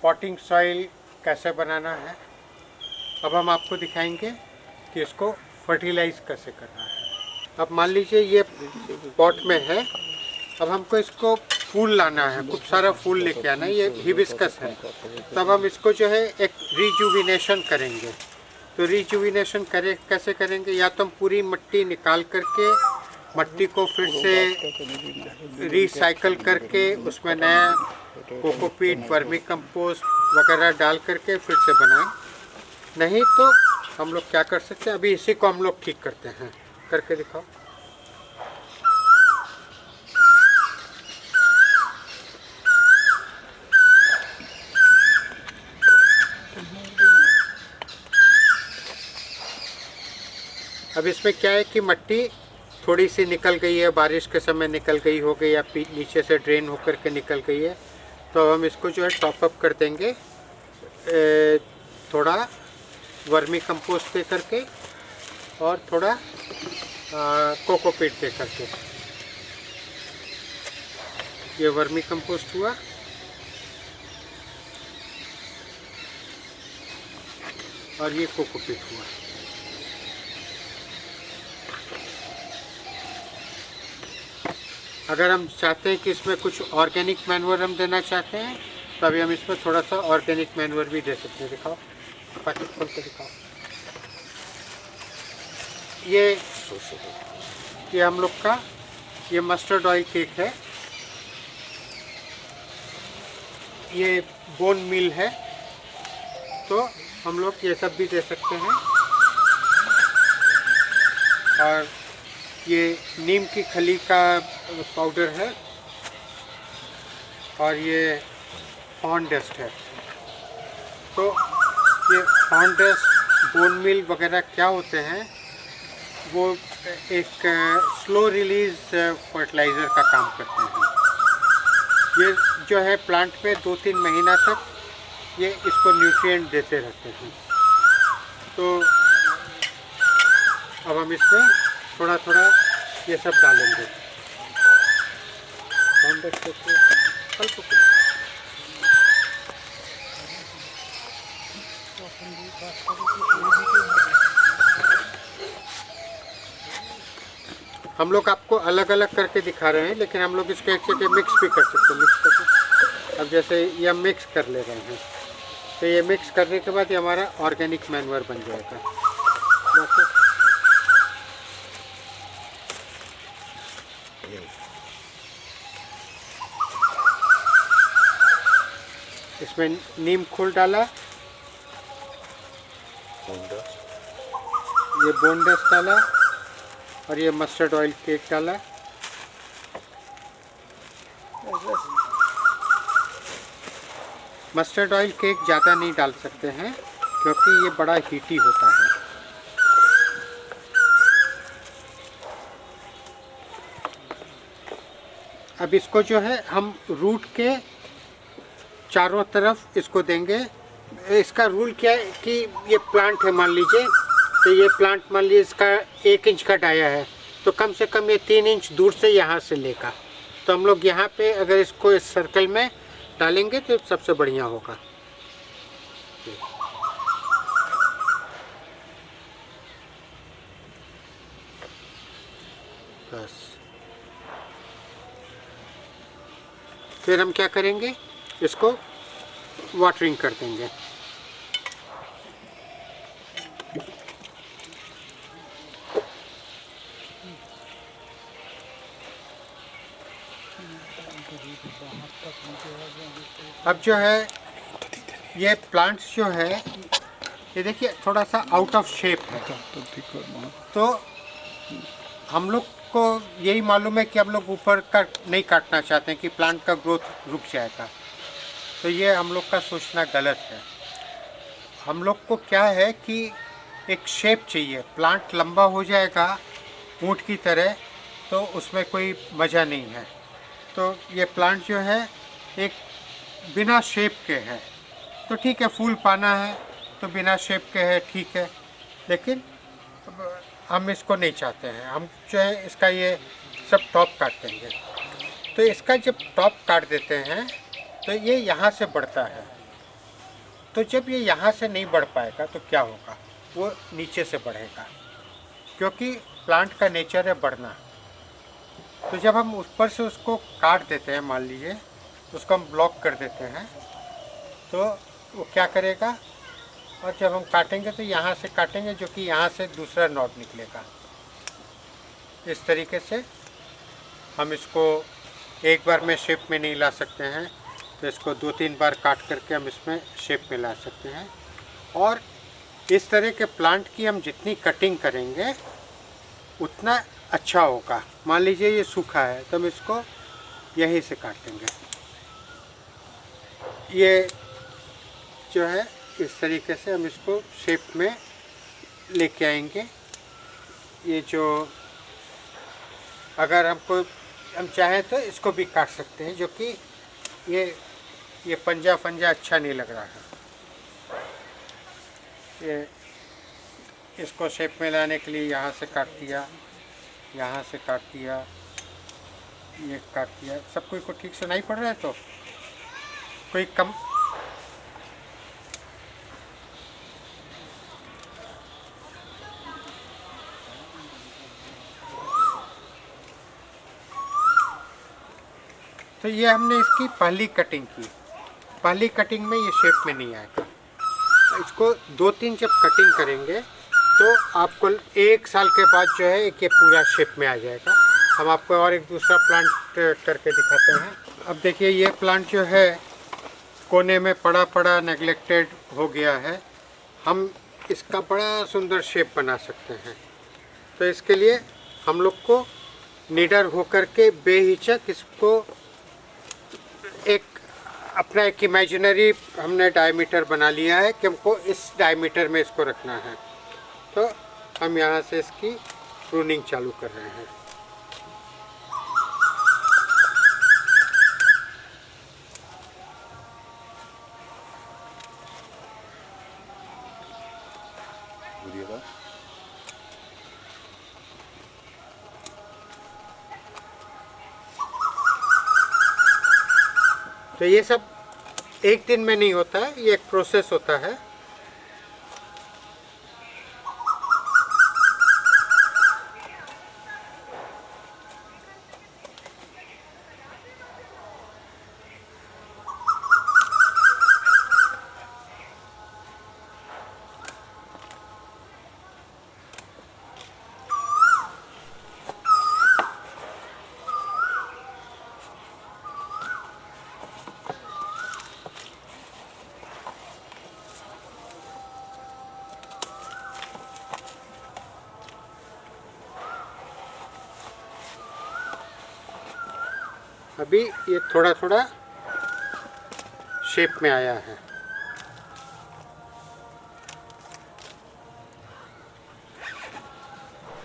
पॉटिंग सॉइल कैसे बनाना है। अब हम आपको दिखाएंगे कि इसको फर्टिलाइज कैसे करना है। अब मान लीजिए ये पॉट में है, अब हमको इसको फूल लाना है, खूब सारा फूल लेके आना है। ये हिबिस्कस है, तब हम इसको जो है एक रिजुविनेशन करेंगे। तो रिजुविनेशन कैसे करेंगे? या तो हम पूरी मिट्टी निकाल करके मिट्टी को फिर से रिसाइकल करके उसमें नया कोकोपीट, वर्मी कंपोस्ट वगैरह डाल करके फिर से बनाएं। नहीं तो हम लोग क्या कर सकते हैं, अभी इसी को हम लोग ठीक करते हैं, करके दिखाओ। अब इसमें क्या है कि मिट्टी थोड़ी सी निकल गई है, बारिश के समय निकल गई हो गई या नीचे से ड्रेन होकर के निकल गई है, तो हम इसको जो है टॉप अप कर देंगे थोड़ा वर्मी कंपोस्ट दे करके और थोड़ा कोकोपीट दे करके। ये वर्मी कंपोस्ट हुआ, और ये कोकोपीट हुआ। अगर हम चाहते हैं कि इसमें कुछ ऑर्गेनिक मैन्योर हम देना चाहते हैं तो अभी हम इसमें थोड़ा सा ऑर्गेनिक मैन्योर भी दे सकते हैं। दिखाओ, पैकेट खोल के दिखाओ। ये हम लोग का ये मस्टर्ड ऑयल केक है, ये बोन मील है, तो हम लोग ये सब भी दे सकते हैं। और ये नीम की खली का पाउडर है, और ये पॉन्ड डस्ट है। तो ये पॉन्ड डस्ट, बोन मील वगैरह क्या होते हैं, वो एक स्लो रिलीज फर्टिलाइज़र का काम करते हैं। ये जो है प्लांट पे 2-3 महीना तक ये इसको न्यूट्रिएंट देते रहते हैं। तो अब हम इसमें थोड़ा थोड़ा ये सब डालेंगे। हम लोग आपको अलग अलग करके दिखा रहे हैं, लेकिन हम लोग इसको एक जगह मिक्स भी कर सकते हैं। मिक्स करके अब जैसे ये हम मिक्स कर ले रहे हैं, तो ये मिक्स करने के बाद ये हमारा ऑर्गेनिक मैन्योर बन जाएगा। इसमें नीम खोल डाला, ये बोन डस्ट डाला, और ये मस्टर्ड ऑयल केक डाला। मस्टर्ड ऑयल केक ज़्यादा नहीं डाल सकते हैं क्योंकि ये बड़ा हीटी होता है। अब इसको जो है हम रूट के चारों तरफ इसको देंगे। इसका रूल क्या है कि ये प्लांट है, मान लीजिए, तो ये प्लांट मान लीजिए इसका 1 इंच का डाया है, तो कम से कम ये 3 इंच दूर से यहाँ से लेगा। तो हम लोग यहाँ पे अगर इसको इस सर्कल में डालेंगे तो सबसे बढ़िया होगा। बस फिर हम क्या करेंगे, इसको वाटरिंग कर देंगे। अब जो है ये प्लांट्स जो है, ये देखिए थोड़ा सा आउट ऑफ शेप है, तो हम लोग को यही मालूम है कि हम लोग ऊपर का नहीं काटना चाहते हैं कि प्लांट का ग्रोथ रुक जाएगा। तो ये हम लोग का सोचना गलत है। हम लोग को क्या है कि एक शेप चाहिए। प्लांट लंबा हो जाएगा ऊंट की तरह तो उसमें कोई मज़ा नहीं है। तो ये प्लांट जो है एक बिना शेप के है, तो ठीक है, फूल पाना है तो बिना शेप के है, ठीक है, लेकिन हम इसको नहीं चाहते हैं। हम जो है इसका ये सब टॉप काट देंगे। तो इसका जब टॉप काट देते हैं तो ये यहाँ से बढ़ता है, तो जब ये यहाँ से नहीं बढ़ पाएगा तो क्या होगा, वो नीचे से बढ़ेगा, क्योंकि प्लांट का नेचर है बढ़ना। तो जब हम ऊपर से उसको काट देते हैं, मान लीजिए उसको हम ब्लॉक कर देते हैं, तो वो क्या करेगा, और जब हम काटेंगे तो यहाँ से काटेंगे, जो कि यहाँ से दूसरा नॉट निकलेगा। इस तरीके से हम इसको एक बार में शेप में नहीं ला सकते हैं, तो इसको 2-3 बार काट करके हम इसमें शेप में ला सकते हैं। और इस तरह के प्लांट की हम जितनी कटिंग करेंगे उतना अच्छा होगा। मान लीजिए ये सूखा है तो हम इसको यहीं से काट देंगे। ये जो है इस तरीके से हम इसको शेप में लेके आएंगे। ये जो अगर हम चाहें तो इसको भी काट सकते हैं, जो कि ये पंजा अच्छा नहीं लग रहा है। ये इसको शेप में लाने के लिए यहाँ से काट दिया, यहाँ से काट दिया, ये काट दिया। सब कोई को ठीक सुनाई पड़ रहा है? तो कोई कम तो ये हमने इसकी पहली कटिंग की। पहली कटिंग में ये शेप में नहीं आएगा। इसको 2-3 जब कटिंग करेंगे तो आपको 1 साल के बाद जो है एक ये पूरा शेप में आ जाएगा। हम आपको और एक दूसरा प्लांट करके दिखाते हैं। अब देखिए ये प्लांट जो है कोने में पड़ा पड़ा नेग्लेक्टेड हो गया है। हम इसका बड़ा सुंदर शेप बना सकते हैं। तो इसके लिए हम लोग को निडर होकर के बेहिचक इसको अपना एक इमेजिनरी हमने डायमीटर बना लिया है कि हमको इस डायमीटर में इसको रखना है। तो हम यहाँ से इसकी प्रूनिंग चालू कर रहे हैं। तो ये सब एक दिन में नहीं होता है, ये एक प्रोसेस होता है। अभी ये थोड़ा थोड़ा शेप में आया है।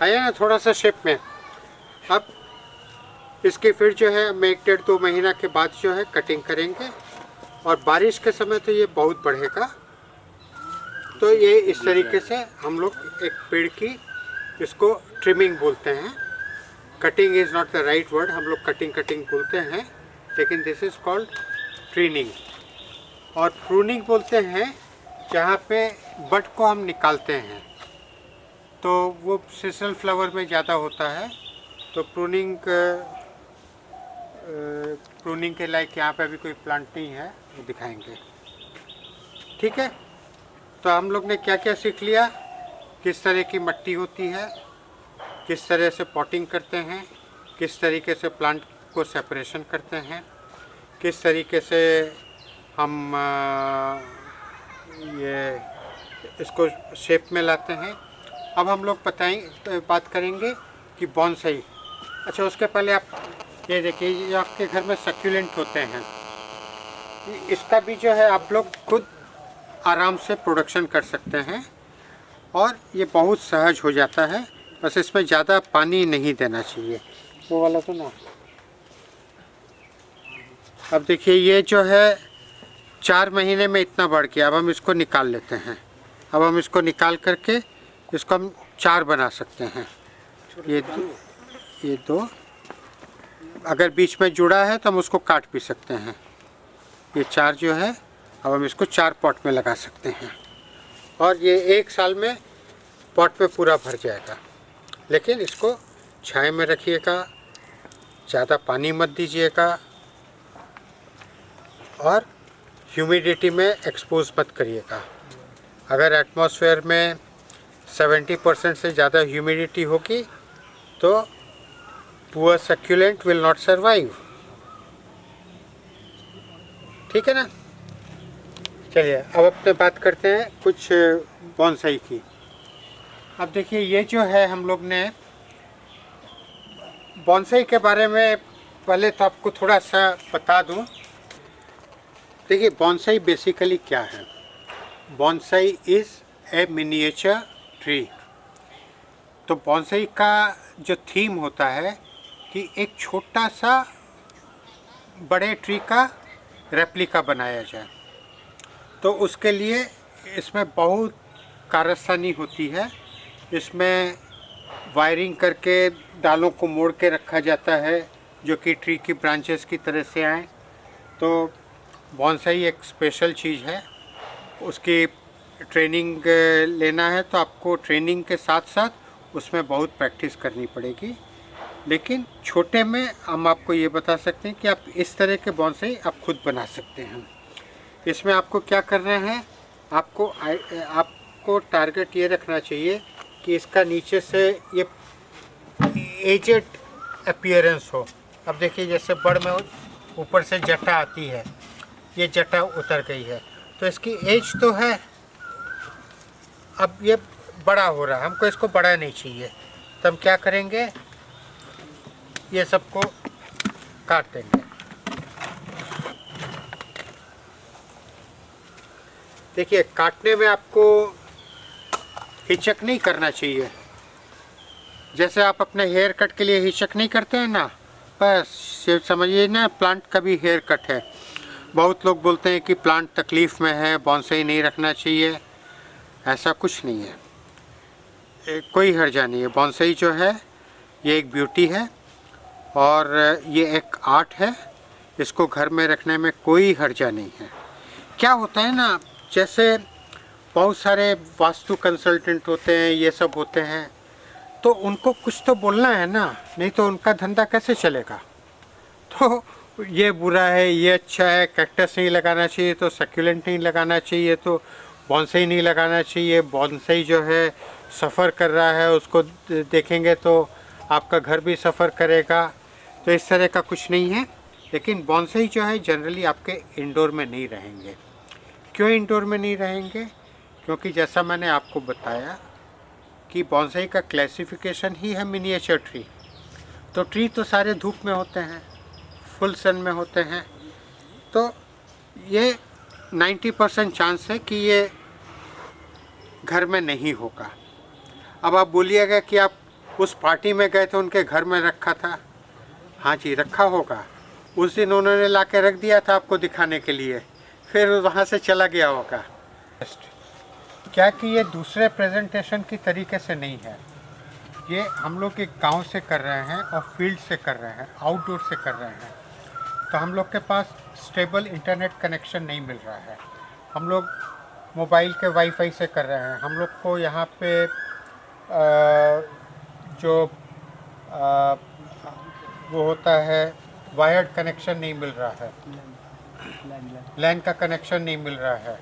आया ना थोड़ा सा शेप में। अब इसकी फिर जो है हम 1-1.5-2 महीना के बाद जो है कटिंग करेंगे। और बारिश के समय तो ये बहुत बढ़ेगा। तो ये इस तरीके से हम लोग एक पेड़ की इसको ट्रिमिंग बोलते हैं। Cutting is not the right word, हम लोग कटिंग बोलते हैं, लेकिन दिस इज़ कॉल्ड ट्रीनिंग। और प्रूनिंग बोलते हैं जहाँ पे बड को हम निकालते हैं। तो वो सीजनल फ्लावर में ज़्यादा होता है। तो प्रूनिंग के लायक यहाँ पे अभी कोई प्लांट नहीं है, वो दिखाएंगे। ठीक है, तो हम लोग ने क्या क्या सीख लिया, किस तरह की मिट्टी होती है, किस तरह से पॉटिंग करते हैं, किस तरीके से प्लांट को सेपरेशन करते हैं, किस तरीके से हम ये इसको शेप में लाते हैं। अब हम लोग बात करेंगे कि बॉन्साई। अच्छा, उसके पहले आप ये देखिए, ये आपके घर में सक्यूलेंट होते हैं, इसका भी जो है आप लोग खुद आराम से प्रोडक्शन कर सकते हैं और ये बहुत सहज हो जाता है। बस इसमें ज़्यादा पानी नहीं देना चाहिए। वो वाला तो ना। अब देखिए ये जो है 4 महीने में इतना बढ़ गया। अब हम इसको निकाल लेते हैं। अब हम इसको निकाल करके इसको हम 4 बना सकते हैं। ये 2 अगर बीच में जुड़ा है तो हम उसको काट भी सकते हैं। ये 4 जो है, अब हम इसको 4 पॉट में लगा सकते हैं और ये 1 साल में पॉट में पूरा भर जाएगा। लेकिन इसको छाया में रखिएगा, ज़्यादा पानी मत दीजिएगा और ह्यूमिडिटी में एक्सपोज मत करिएगा। अगर एटमॉस्फेयर में 70% से ज़्यादा ह्यूमिडिटी होगी तो poor succulent will not survive. ठीक है ना। चलिए अब अपने बात करते हैं कुछ बॉन्साई की। अब देखिए ये जो है, हम लोग ने बॉन्साई के बारे में पहले तो आपको थोड़ा सा बता दूं। देखिए बॉन्साई बेसिकली क्या है। Bonsai is a miniature tree. तो बॉन्साई का जो थीम होता है कि एक छोटा सा बड़े ट्री का रेप्लिका बनाया जाए। तो उसके लिए इसमें बहुत कारस्तानी होती है। इसमें वायरिंग करके डालों को मोड़ के रखा जाता है, जो कि ट्री की ब्रांचेस की तरह से आए। तो बॉन्साई एक स्पेशल चीज़ है, उसकी ट्रेनिंग लेना है तो आपको ट्रेनिंग के साथ साथ उसमें बहुत प्रैक्टिस करनी पड़ेगी। लेकिन छोटे में हम आपको ये बता सकते हैं कि आप इस तरह के बॉन्साई आप खुद बना सकते हैं। इसमें आपको क्या करना है, आपको टारगेट ये रखना चाहिए कि इसका नीचे से ये एजेड अपीयरेंस हो। अब देखिए जैसे बड़ में ऊपर से जटा आती है, ये जटा उतर गई है तो इसकी एज तो है, अब ये बड़ा हो रहा है, हमको इसको बड़ा नहीं चाहिए, तो हम क्या करेंगे, ये सबको काट देंगे। देखिए काटने में आपको हिचक नहीं करना चाहिए, जैसे आप अपने हेयर कट के लिए हिचक नहीं करते हैं ना, बस ये समझिए ना प्लांट का भी हेयर कट है। बहुत लोग बोलते हैं कि प्लांट तकलीफ़ में है, बॉन्साई नहीं रखना चाहिए, ऐसा कुछ नहीं है, कोई हर्जा नहीं है। बॉन्साई जो है ये एक ब्यूटी है और ये एक आर्ट है, इसको घर में रखने में कोई हर्जा नहीं है। क्या होता है ना, जैसे बहुत सारे वास्तु कंसल्टेंट होते हैं, ये सब होते हैं, तो उनको कुछ तो बोलना है ना, नहीं तो उनका धंधा कैसे चलेगा। तो ये बुरा है, ये अच्छा है, कैक्टस नहीं लगाना चाहिए तो सक्यूलेंट नहीं लगाना चाहिए, तो बॉन्साई नहीं लगाना चाहिए, बॉन्साई जो है सफ़र कर रहा है उसको देखेंगे तो आपका घर भी सफ़र करेगा, तो इस तरह का कुछ नहीं है। लेकिन बॉन्साई जो है जनरली आपके इंडोर में नहीं रहेंगे। क्यों इंडोर में नहीं रहेंगे? क्योंकि जैसा मैंने आपको बताया कि बॉन्साई का क्लासिफिकेशन ही है मिनिएचर ट्री। तो ट्री तो सारे धूप में होते हैं, फुल सन में होते हैं, तो ये 90% चांस है कि ये घर में नहीं होगा। अब आप बोलिएगा कि आप उस पार्टी में गए थे उनके घर में रखा था, हाँ जी रखा होगा, उस दिन उन्होंने ला के रख दिया था आपको दिखाने के लिए, फिर वहाँ से चला गया होगा। क्या कि ये दूसरे प्रेजेंटेशन की तरीके से नहीं है, ये हम लोग एक गांव से कर रहे हैं और फील्ड से कर रहे हैं, आउटडोर से कर रहे हैं, तो हम लोग के पास स्टेबल इंटरनेट कनेक्शन नहीं मिल रहा है। हम लोग मोबाइल के वाईफाई से कर रहे हैं, हम लोग को यहाँ पे जो वो होता है वायर्ड कनेक्शन नहीं मिल रहा है, लैन का कनेक्शन नहीं मिल रहा है।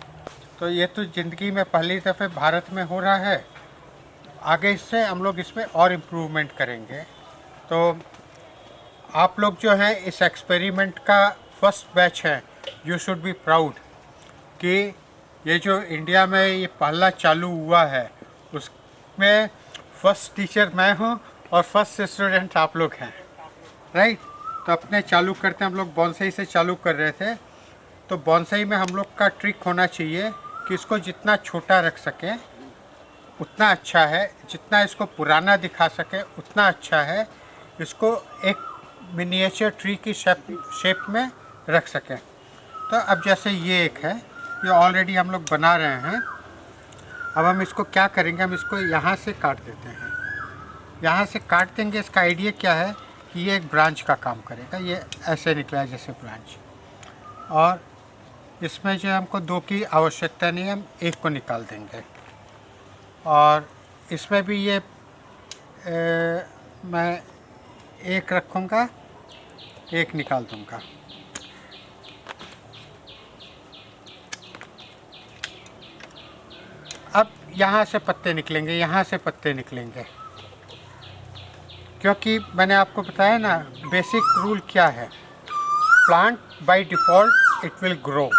तो ये तो ज़िंदगी में पहली दफ़े भारत में हो रहा है, आगे इससे हम लोग इसमें और इम्प्रूवमेंट करेंगे। तो आप लोग जो हैं इस एक्सपेरिमेंट का फर्स्ट बैच है, यू शुड बी प्राउड कि ये जो इंडिया में ये पहला चालू हुआ है उसमें फर्स्ट टीचर मैं हूँ और फर्स्ट स्टूडेंट आप लोग हैं, राइट। तो अपने चालू करते हैं, हम लोग बॉन्साई से चालू कर रहे थे, तो बॉन्साई में हम लोग का ट्रिक होना चाहिए कि इसको जितना छोटा रख सकें उतना अच्छा है, जितना इसको पुराना दिखा सके उतना अच्छा है, इसको एक मिनिएचर ट्री की शेप में रख सकें। तो अब जैसे ये एक है, ये ऑलरेडी हम लोग बना रहे हैं, अब हम इसको क्या करेंगे, हम इसको यहाँ से काट देते हैं, यहाँ से काट देंगे। इसका आइडिया क्या है कि ये एक ब्रांच का काम करेगा, ये ऐसे निकला है जैसे ब्रांच, और इसमें जो हमको दो की आवश्यकता नहीं है, हम एक को निकाल देंगे। और इसमें भी ये मैं एक रखूँगा, एक निकाल दूँगा। अब यहाँ से पत्ते निकलेंगे, यहाँ से पत्ते निकलेंगे, क्योंकि मैंने आपको बताया ना बेसिक रूल क्या है, plant by default it will grow.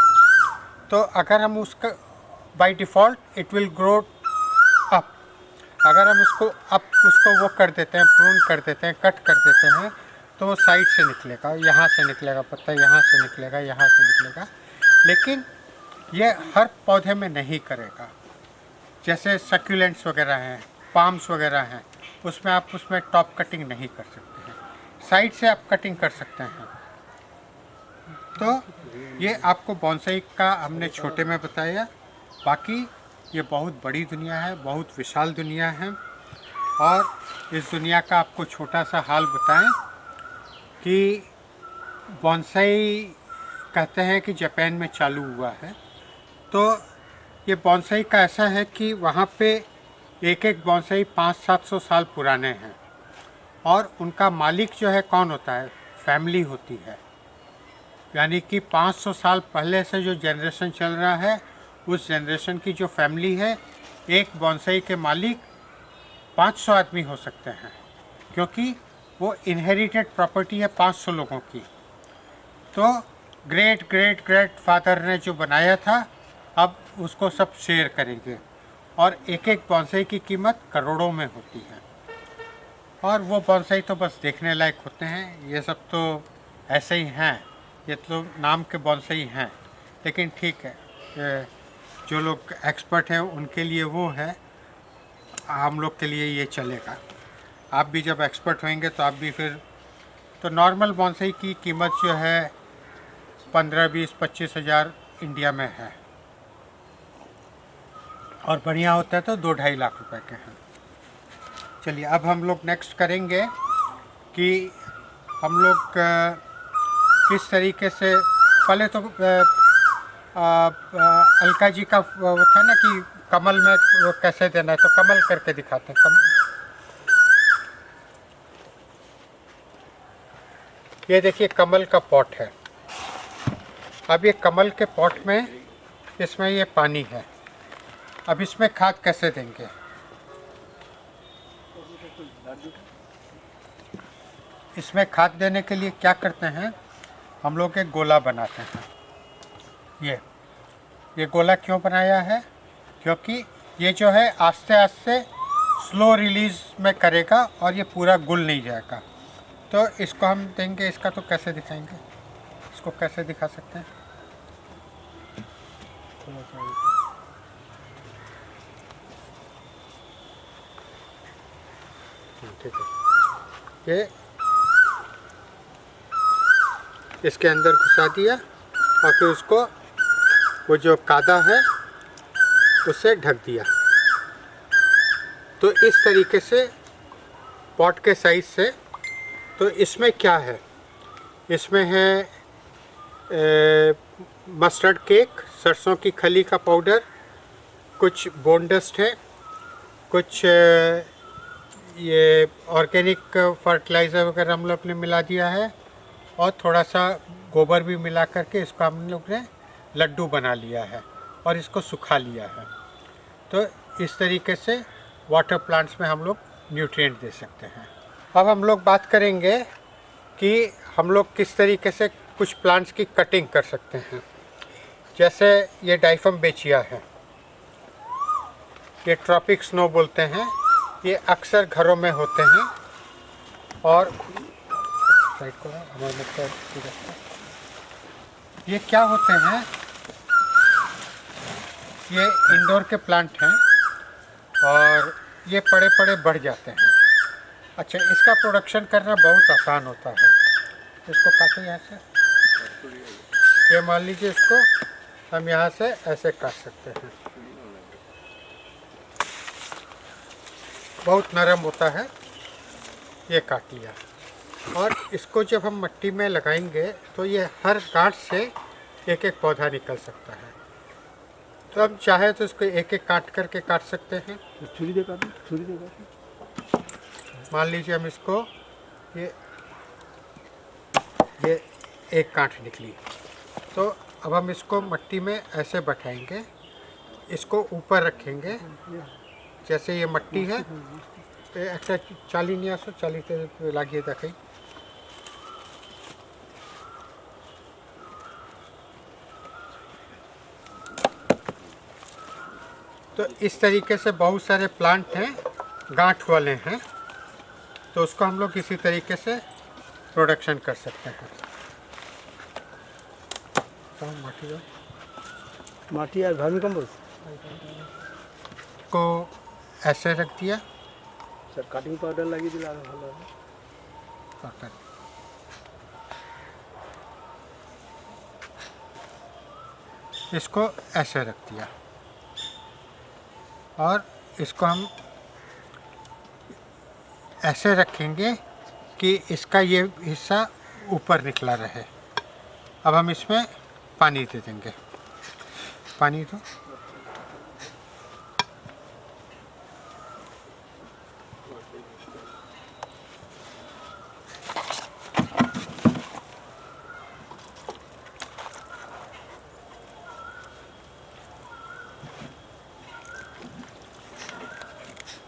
तो अगर हम उसका by default it will grow up, अगर हम उसको वो कर देते हैं, प्रून कर देते हैं, कट कर देते हैं, तो वो साइड से निकलेगा, यहाँ से निकलेगा पत्ता, यहाँ से निकलेगा, यहाँ से निकलेगा। लेकिन ये हर पौधे में नहीं करेगा। जैसे सक्यूलेंट्स वगैरह हैं, पाम्स वगैरह हैं, उसमें आप उसमें टॉप कटिंग नहीं कर सकते हैं, साइड से आप कटिंग कर सकते हैं। तो ये आपको बॉन्साई का हमने छोटे में बताया, बाकी ये बहुत बड़ी दुनिया है, बहुत विशाल दुनिया है, और इस दुनिया का आपको छोटा सा हाल बताएं कि बॉन्साई कहते हैं कि जापान में चालू हुआ है। तो ये बॉन्साई का ऐसा है कि वहाँ पे एक एक बॉन्साई 500-700 साल पुराने हैं और उनका मालिक जो है कौन होता है, फैमिली होती है। यानी कि 500 साल पहले से जो जनरेशन चल रहा है उस जनरेशन की जो फैमिली है, एक बॉन्साई के मालिक 500 आदमी हो सकते हैं, क्योंकि वो इनहेरिटेड प्रॉपर्टी है 500 लोगों की। तो ग्रेट ग्रेट ग्रेट फादर ने जो बनाया था अब उसको सब शेयर करेंगे और एक एक बॉन्साई की कीमत करोड़ों में होती है। और वो बॉन्साई तो बस देखने लायक होते हैं, ये सब तो ऐसे ही हैं, ये तो नाम के बॉन्साई हैं। लेकिन ठीक है, जो लोग एक्सपर्ट हैं उनके लिए वो है, हम लोग के लिए ये चलेगा। आप भी जब एक्सपर्ट होंगे तो आप भी फिर, तो नॉर्मल बॉन्साई की कीमत जो है 15-20-25 हज़ार इंडिया में है और बढ़िया होता है तो 2-2.5 लाख रुपए के हैं। चलिए अब हम लोग नेक्स्ट करेंगे कि हम लोग किस तरीके से, पहले तो अलका जी का वो था ना कि कमल में वो कैसे देना है, तो कमल करके दिखाते हैं। ये देखिए कमल का पॉट है। अब ये कमल के पॉट में इसमें ये पानी है। अब इसमें खाद कैसे देंगे? इसमें खाद देने के लिए क्या करते हैं, हम लोग एक गोला बनाते हैं। ये गोला क्यों बनाया है, क्योंकि ये जो है आस्ते आस्ते स्लो रिलीज में करेगा और ये पूरा गुल नहीं जाएगा। तो इसको हम देंगे, इसका तो कैसे दिखाएंगे, इसको कैसे दिखा सकते हैं? ठीक है, ये इसके अंदर घुसा दिया और फिर उसको वो जो कादा है उससे ढक दिया। तो इस तरीके से पॉट के साइज से, तो इसमें क्या है, इसमें है मस्टर्ड केक, सरसों की खली का पाउडर, कुछ बोन डस्ट है, कुछ ये ऑर्गेनिक फर्टिलाइज़र वगैरह हम लोग ने मिला दिया है और थोड़ा सा गोबर भी मिला करके इसको हम लोग ने लड्डू बना लिया है और इसको सुखा लिया है। तो इस तरीके से वाटर प्लांट्स में हम लोग न्यूट्रिएंट दे सकते हैं। अब हम लोग बात करेंगे कि हम लोग किस तरीके से कुछ प्लांट्स की कटिंग कर सकते हैं। जैसे ये डाइफम बेचिया है, ये ट्रॉपिक स्नो बोलते हैं, ये अक्सर घरों में होते हैं। और साइड को ये क्या होते हैं, ये इंडोर के प्लांट हैं और ये पड़े पड़े बढ़ जाते हैं। अच्छा, इसका प्रोडक्शन करना बहुत आसान होता है। इसको काटे यहाँ से, ये मान लीजिए इसको हम यहाँ से ऐसे काट सकते हैं, बहुत नरम होता है। ये काट लिया और इसको जब हम मिट्टी में लगाएंगे तो ये हर गांठ से एक एक पौधा निकल सकता है। तो हम चाहे तो इसको एक एक काट करके काट सकते हैं। छुरी दे काटो, छुरी दे काटो। मान लीजिए हम इसको ये एक गांठ निकली, तो अब हम इसको मिट्टी में ऐसे बैठाएंगे, इसको ऊपर रखेंगे। जैसे ये मिट्टी है, একটা চালি নিয়ে আসো, চালিতে লাগিয়ে দেখাই। तो इस तरीके से बहुत सारे प्लांट हैं, गांठ वाले हैं, तो उसको हम लोग इसी तरीके से प्रोडक्शन कर सकते हैं। तो माटी और वर्मी कंपोस्ट को ऐसे रख दिया, सर काटिंग पाउडर लगी दिला ভালো হবে। इसको ऐसे रख दिया और इसको हम ऐसे रखेंगे कि इसका ये हिस्सा ऊपर निकला रहे। अब हम इसमें पानी दे देंगे। पानी दो।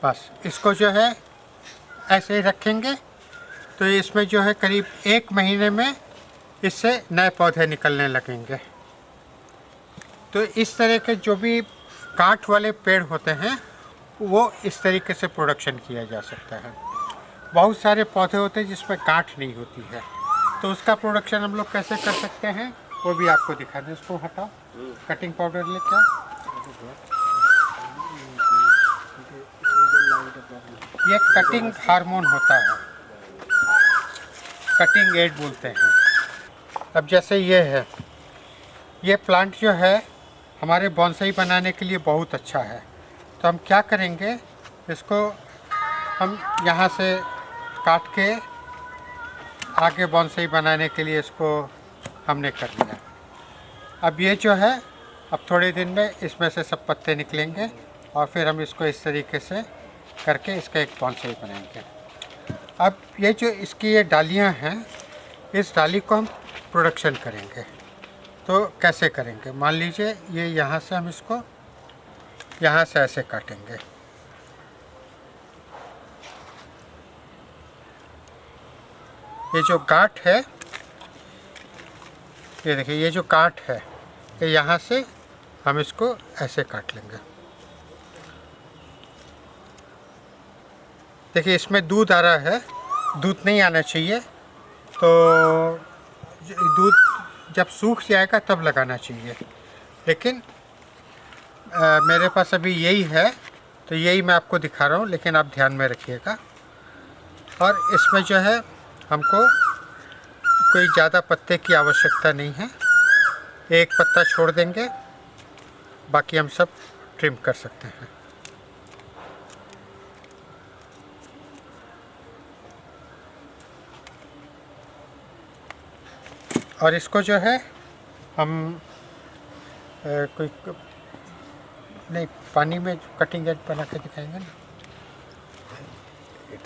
बस इसको जो है ऐसे ही रखेंगे तो इसमें जो है करीब 1 महीने में इससे नए पौधे निकलने लगेंगे। तो इस तरह के जो भी काठ वाले पेड़ होते हैं वो इस तरीके से प्रोडक्शन किया जा सकता है। बहुत सारे पौधे होते हैं जिसमें काठ नहीं होती है, तो उसका प्रोडक्शन हम लोग कैसे कर सकते हैं वो भी आपको दिखा दें। इसको हटाओ, कटिंग पाउडर लेके आओ। ये कटिंग हार्मोन होता है, कटिंग एड बोलते हैं। अब जैसे ये है, ये प्लांट जो है हमारे बॉन्साई बनाने के लिए बहुत अच्छा है। तो हम क्या करेंगे, इसको हम यहाँ से काट के आगे बॉन्साई बनाने के लिए इसको हमने कर लिया। अब ये जो है अब थोड़े दिन में इसमें से सब पत्ते निकलेंगे और फिर हम इसको इस तरीके से करके इसका एक बॉन्साई बनाएंगे। अब ये जो इसकी ये डालियाँ हैं, इस डाली को हम प्रोडक्शन करेंगे। तो कैसे करेंगे, मान लीजिए ये यहाँ से हम इसको यहाँ से ऐसे काटेंगे। ये जो गांठ है, ये देखिए, ये जो गांठ है ये यहाँ से हम इसको ऐसे काट लेंगे। देखिए इसमें दूध आ रहा है, दूध नहीं आना चाहिए। तो दूध जब सूख जाएगा तब लगाना चाहिए, लेकिन मेरे पास अभी यही है तो यही मैं आपको दिखा रहा हूँ, लेकिन आप ध्यान में रखिएगा। और इसमें जो है हमको कोई ज़्यादा पत्ते की आवश्यकता नहीं है, एक पत्ता छोड़ देंगे, बाकी हम सब ट्रिम कर सकते हैं। और इसको जो है हम कोई नहीं, पानी में कटिंग एज बना के दिखाएंगे ना।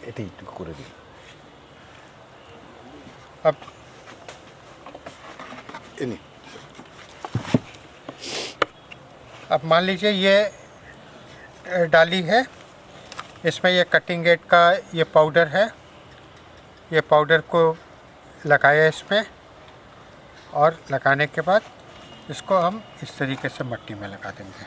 এটাই একটু করে দিন। अब এনে अब मान लीजिए ये डाली है, इसमें ये कटिंग एड का ये पाउडर है। ये पाउडर को लगाया इसमें, और लगाने के बाद इसको हम इस तरीके से मिट्टी में लगा देंगे।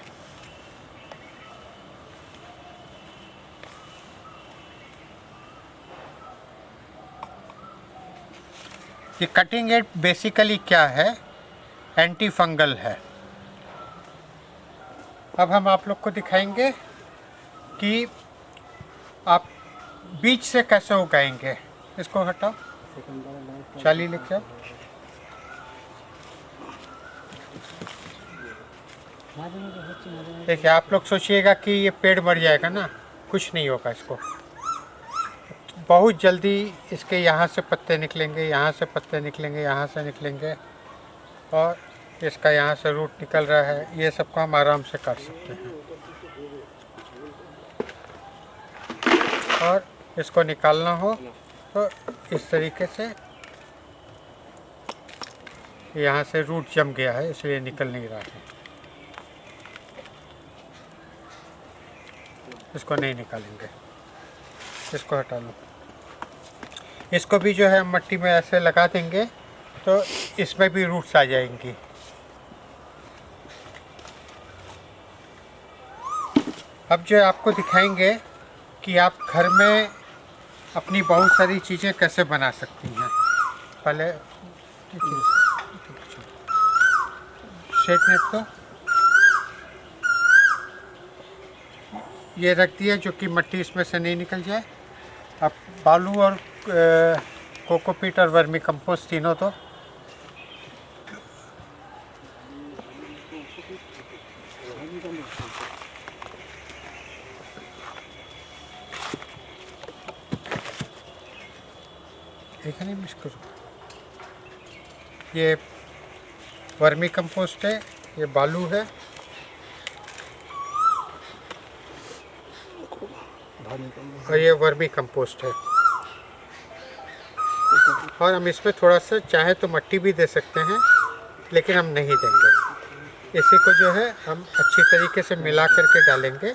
ये कटिंग एड बेसिकली क्या है, एंटी फंगल है। अब हम आप लोग को दिखाएंगे कि आप बीज से कैसे उगाएंगे। इसको हटाओ, चाली लेके आओ। देखिए आप लोग सोचिएगा कि ये पेड़ मर जाएगा ना, कुछ नहीं होगा। इसको बहुत जल्दी इसके यहाँ से पत्ते निकलेंगे, यहाँ से पत्ते निकलेंगे, यहाँ से निकलेंगे, और इसका यहाँ से रूट निकल रहा है। ये सबको हम आराम से काट सकते हैं। और इसको निकालना हो तो इस तरीके से, यहाँ से रूट जम गया है इसलिए निकल नहीं रहा है, इसको नहीं निकालेंगे। इसको हटा लो। इसको भी जो है मिट्टी में ऐसे लगा देंगे तो इसमें भी रूट्स आ जाएंगी। अब जो आपको दिखाएंगे कि आप घर में अपनी बहुत सारी चीज़ें कैसे बना सकती हैं। पहले शेड में तो ये रख दिया जो कि मिट्टी इसमें से नहीं निकल जाए। अब बालू और कोकोपीट और वर्मी कंपोस्ट तीनों तो এখানে মিক্স করব। ये वर्मी कंपोस्ट है, ये बालू है, और ये वर्मी कंपोस्ट है। और हम इसमें थोड़ा सा चाहे तो मिट्टी भी दे सकते हैं, लेकिन हम नहीं देंगे। इसी को जो है हम अच्छी तरीके से मिला करके डालेंगे।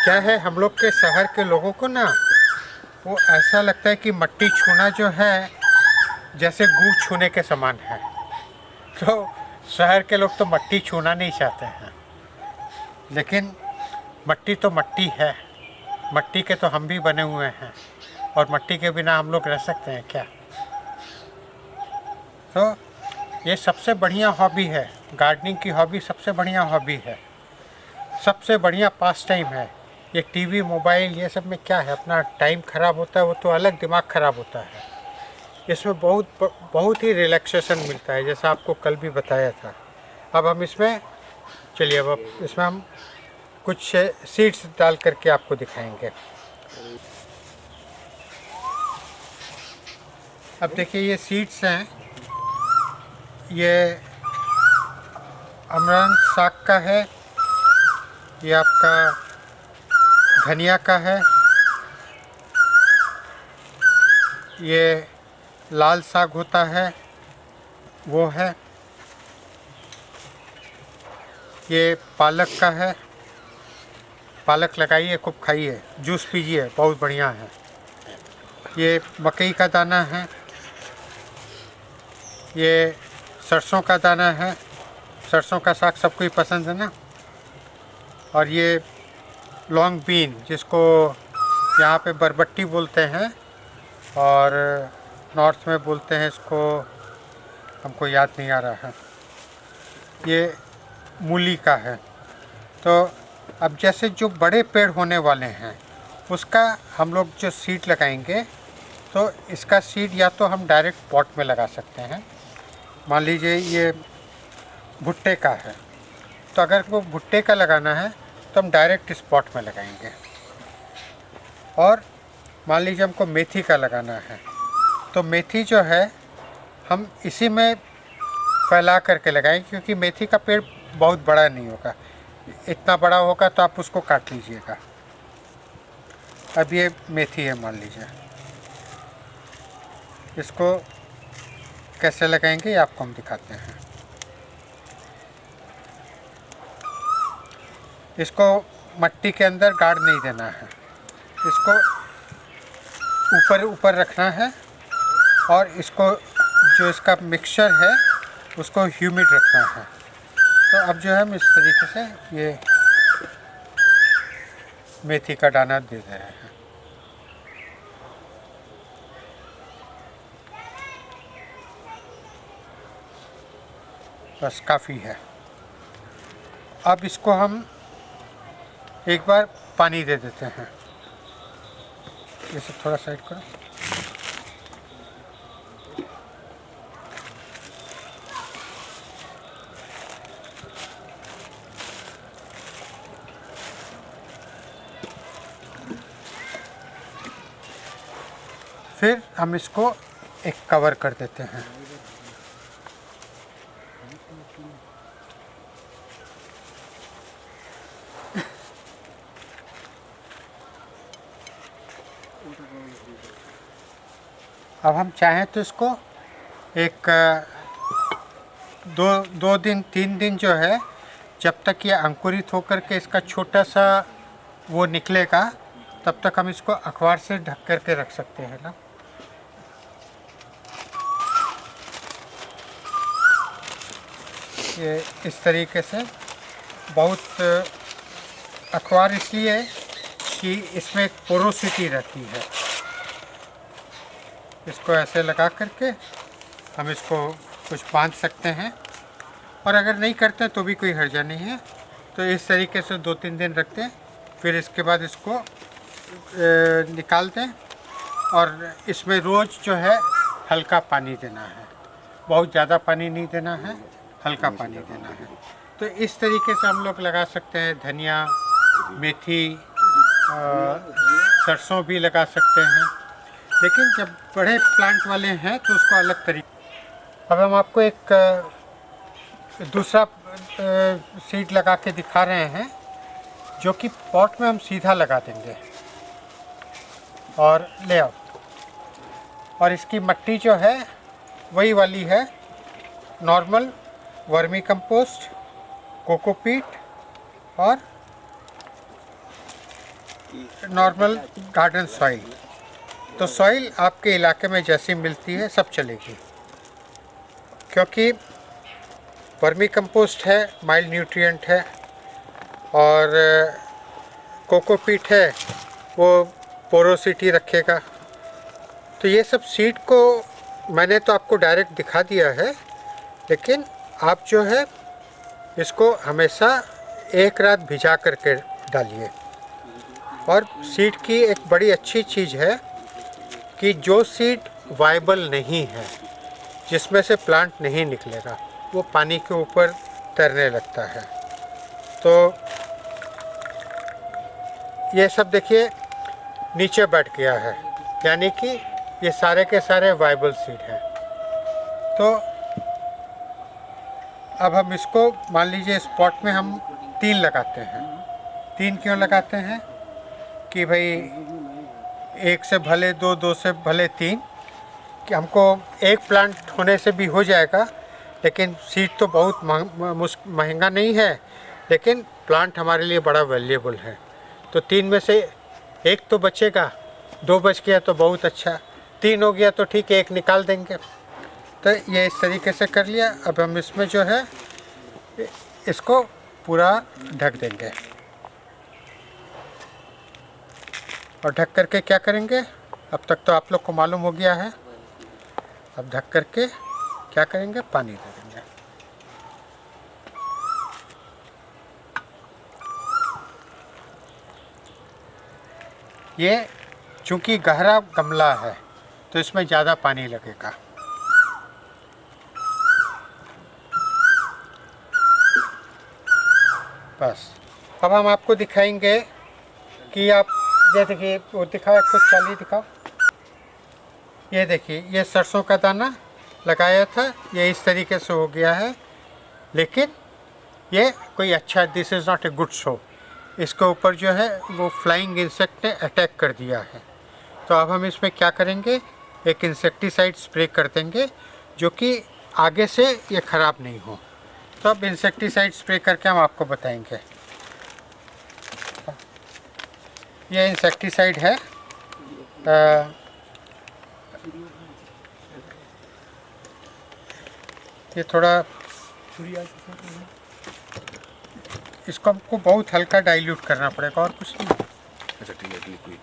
क्या है, हम लोग के शहर के लोगों को ना वो ऐसा लगता है कि मिट्टी छूना जो है जैसे गू छूने के समान है। तो शहर के लोग तो मिट्टी छूना नहीं चाहते हैं, लेकिन मिट्टी तो मिट्टी है। मिट्टी के तो हम भी बने हुए हैं, और मिट्टी के बिना हम लोग रह सकते हैं क्या? तो ये सबसे बढ़िया हॉबी है, गार्डनिंग की हॉबी सबसे बढ़िया हॉबी है, सबसे बढ़िया पास टाइम है। ये टीवी मोबाइल ये सब में क्या है, अपना टाइम ख़राब होता है, वो तो अलग, दिमाग ख़राब होता है। इसमें बहुत ही रिलैक्सेशन मिलता है, जैसा आपको कल भी बताया था। अब हम इसमें चलिए, अब इसमें हम कुछ सीड्स डाल करके आपको दिखाएंगे। अब देखिए, ये सीड्स हैं, ये अमरांत साग का है, ये आपका धनिया का है, ये लाल साग होता है वो है, ये पालक का है। पालक लगाइए, खूब खाइए, जूस पीजिए, बहुत बढ़िया है। ये मकई का दाना है, ये सरसों का दाना है, सरसों का साग सबको ही पसंद है ना। और ये लॉन्ग बीन, जिसको यहाँ पे बरबट्टी बोलते हैं, और नॉर्थ में बोलते हैं इसको, हमको याद नहीं आ रहा है, ये मूली का है। तो अब जैसे जो बड़े पेड़ होने वाले हैं, उसका हम लोग जो सीड लगाएंगे, तो इसका सीड या तो हम डायरेक्ट पॉट में लगा सकते हैं। मान लीजिए ये भुट्टे का है, तो अगर वो भुट्टे का लगाना है तो हम डायरेक्ट इस पॉट में लगाएंगे। और मान लीजिए हमको मेथी का लगाना है, तो मेथी जो है हम इसी में फैला करके लगाएंगे, क्योंकि मेथी का पेड़ बहुत बड़ा नहीं होगा। इतना बड़ा होगा तो आप उसको काट लीजिएगा। अब ये मेथी है, मान लीजिए, इसको कैसे लगाएंगे ये आपको हम दिखाते हैं। इसको मिट्टी के अंदर गाड़ नहीं देना है, इसको ऊपर ऊपर रखना है, और इसको जो इसका मिक्सचर है उसको ह्यूमिड रखना है। तो अब जो है हम इस तरीके से ये मेथी का दाना दे रहे हैं। बस काफ़ी है। अब इसको हम एक बार पानी दे देते हैं। इसे थोड़ा साइड करो। फिर हम इसको एक कवर कर देते हैं। अब हम चाहें तो इसको एक 2-3 दिन जो है, जब तक ये अंकुरित होकर के इसका छोटा सा वो निकलेगा, तब तक हम इसको अखबार से ढक करके रख सकते हैं ना। ये इस तरीके से बहुत अखबार इसलिए कि इसमें एक पोरोसिटी रहती है। इसको ऐसे लगा करके हम इसको कुछ बांध सकते हैं, और अगर नहीं करते तो भी कोई हर्जा नहीं है। तो इस तरीके से 2-3 दिन रखते हैं, फिर इसके बाद इसको निकाल दें, और इसमें रोज़ जो है हल्का पानी देना है, बहुत ज़्यादा पानी नहीं देना है, हल्का पानी देना है। तो इस तरीके से हम लोग लगा सकते हैं धनिया, मेथी, सरसों भी लगा सकते हैं, लेकिन जब बड़े प्लांट वाले हैं तो उसको अलग तरीके। अब हम आपको एक दूसरा सीड लगा के दिखा रहे हैं, जो कि पॉट में हम सीधा लगा देंगे। और ले आओ। और इसकी मट्टी जो है वही वाली है, नॉर्मल वर्मी कंपोस्ट, कोकोपीट और नॉर्मल गार्डन सॉइल। तो सॉइल आपके इलाके में जैसी मिलती है सब चलेगी, क्योंकि वर्मी कंपोस्ट है, माइल्ड न्यूट्रिएंट है, और कोकोपीट है वो पोरोसिटी रखेगा। तो ये सब सीड को मैंने तो आपको डायरेक्ट दिखा दिया है, लेकिन आप जो है इसको हमेशा एक रात भिजा करके डालिए। और सीड की एक बड़ी अच्छी चीज़ है कि जो सीड वायबल नहीं है, जिसमें से प्लांट नहीं निकलेगा, वो पानी के ऊपर तैरने लगता है। तो ये सब देखिए नीचे बैठ गया है, यानी कि ये सारे के सारे वायबल सीड हैं। तो अब हम इसको मान लीजिए इस पॉट में हम 3 लगाते हैं। 3 क्यों लगाते हैं कि भाई 1 से भले 2, 2 से भले 3, कि हमको एक प्लांट होने से भी हो जाएगा, लेकिन सीड तो बहुत महंगा नहीं है, लेकिन प्लांट हमारे लिए बड़ा वैल्यूएबल है। तो 3 में से 1 तो बचेगा, 2 बच गया तो बहुत अच्छा, 3 हो गया तो ठीक है, 1 निकाल देंगे। तो ये इस तरीके से कर लिया। अब हम इसमें जो है इसको पूरा ढक देंगे, और ढक करके क्या करेंगे, अब तक तो आप लोग को मालूम हो गया है। अब ढक करके क्या करेंगे, पानी दे देंगे। ये चूँकि गहरा गमला है तो इसमें ज़्यादा पानी लगेगा। बस अब हम आपको दिखाएंगे कि आप ये देखिए, वो दिखाओ, कुछ चाली दिखाओ। ये देखिए, ये सरसों का दाना लगाया था, ये इस तरीके से हो गया है, लेकिन ये कोई अच्छा, this is not a good show. इसके ऊपर जो है वो फ्लाइंग इंसेक्ट ने अटैक कर दिया है। तो अब हम इसमें क्या करेंगे, एक इंसेक्टिसाइड स्प्रे कर देंगे, जो कि आगे से ये ख़राब नहीं हो। तो अब इंसेक्टिसाइड स्प्रे करके हम आपको बताएंगे। ये इंसेक्टिसाइड है, ये थोड़ा, इसको हमको बहुत हल्का डाइल्यूट करना पड़ेगा और कुछ नहीं। अच्छा ठीक है, लिक्विड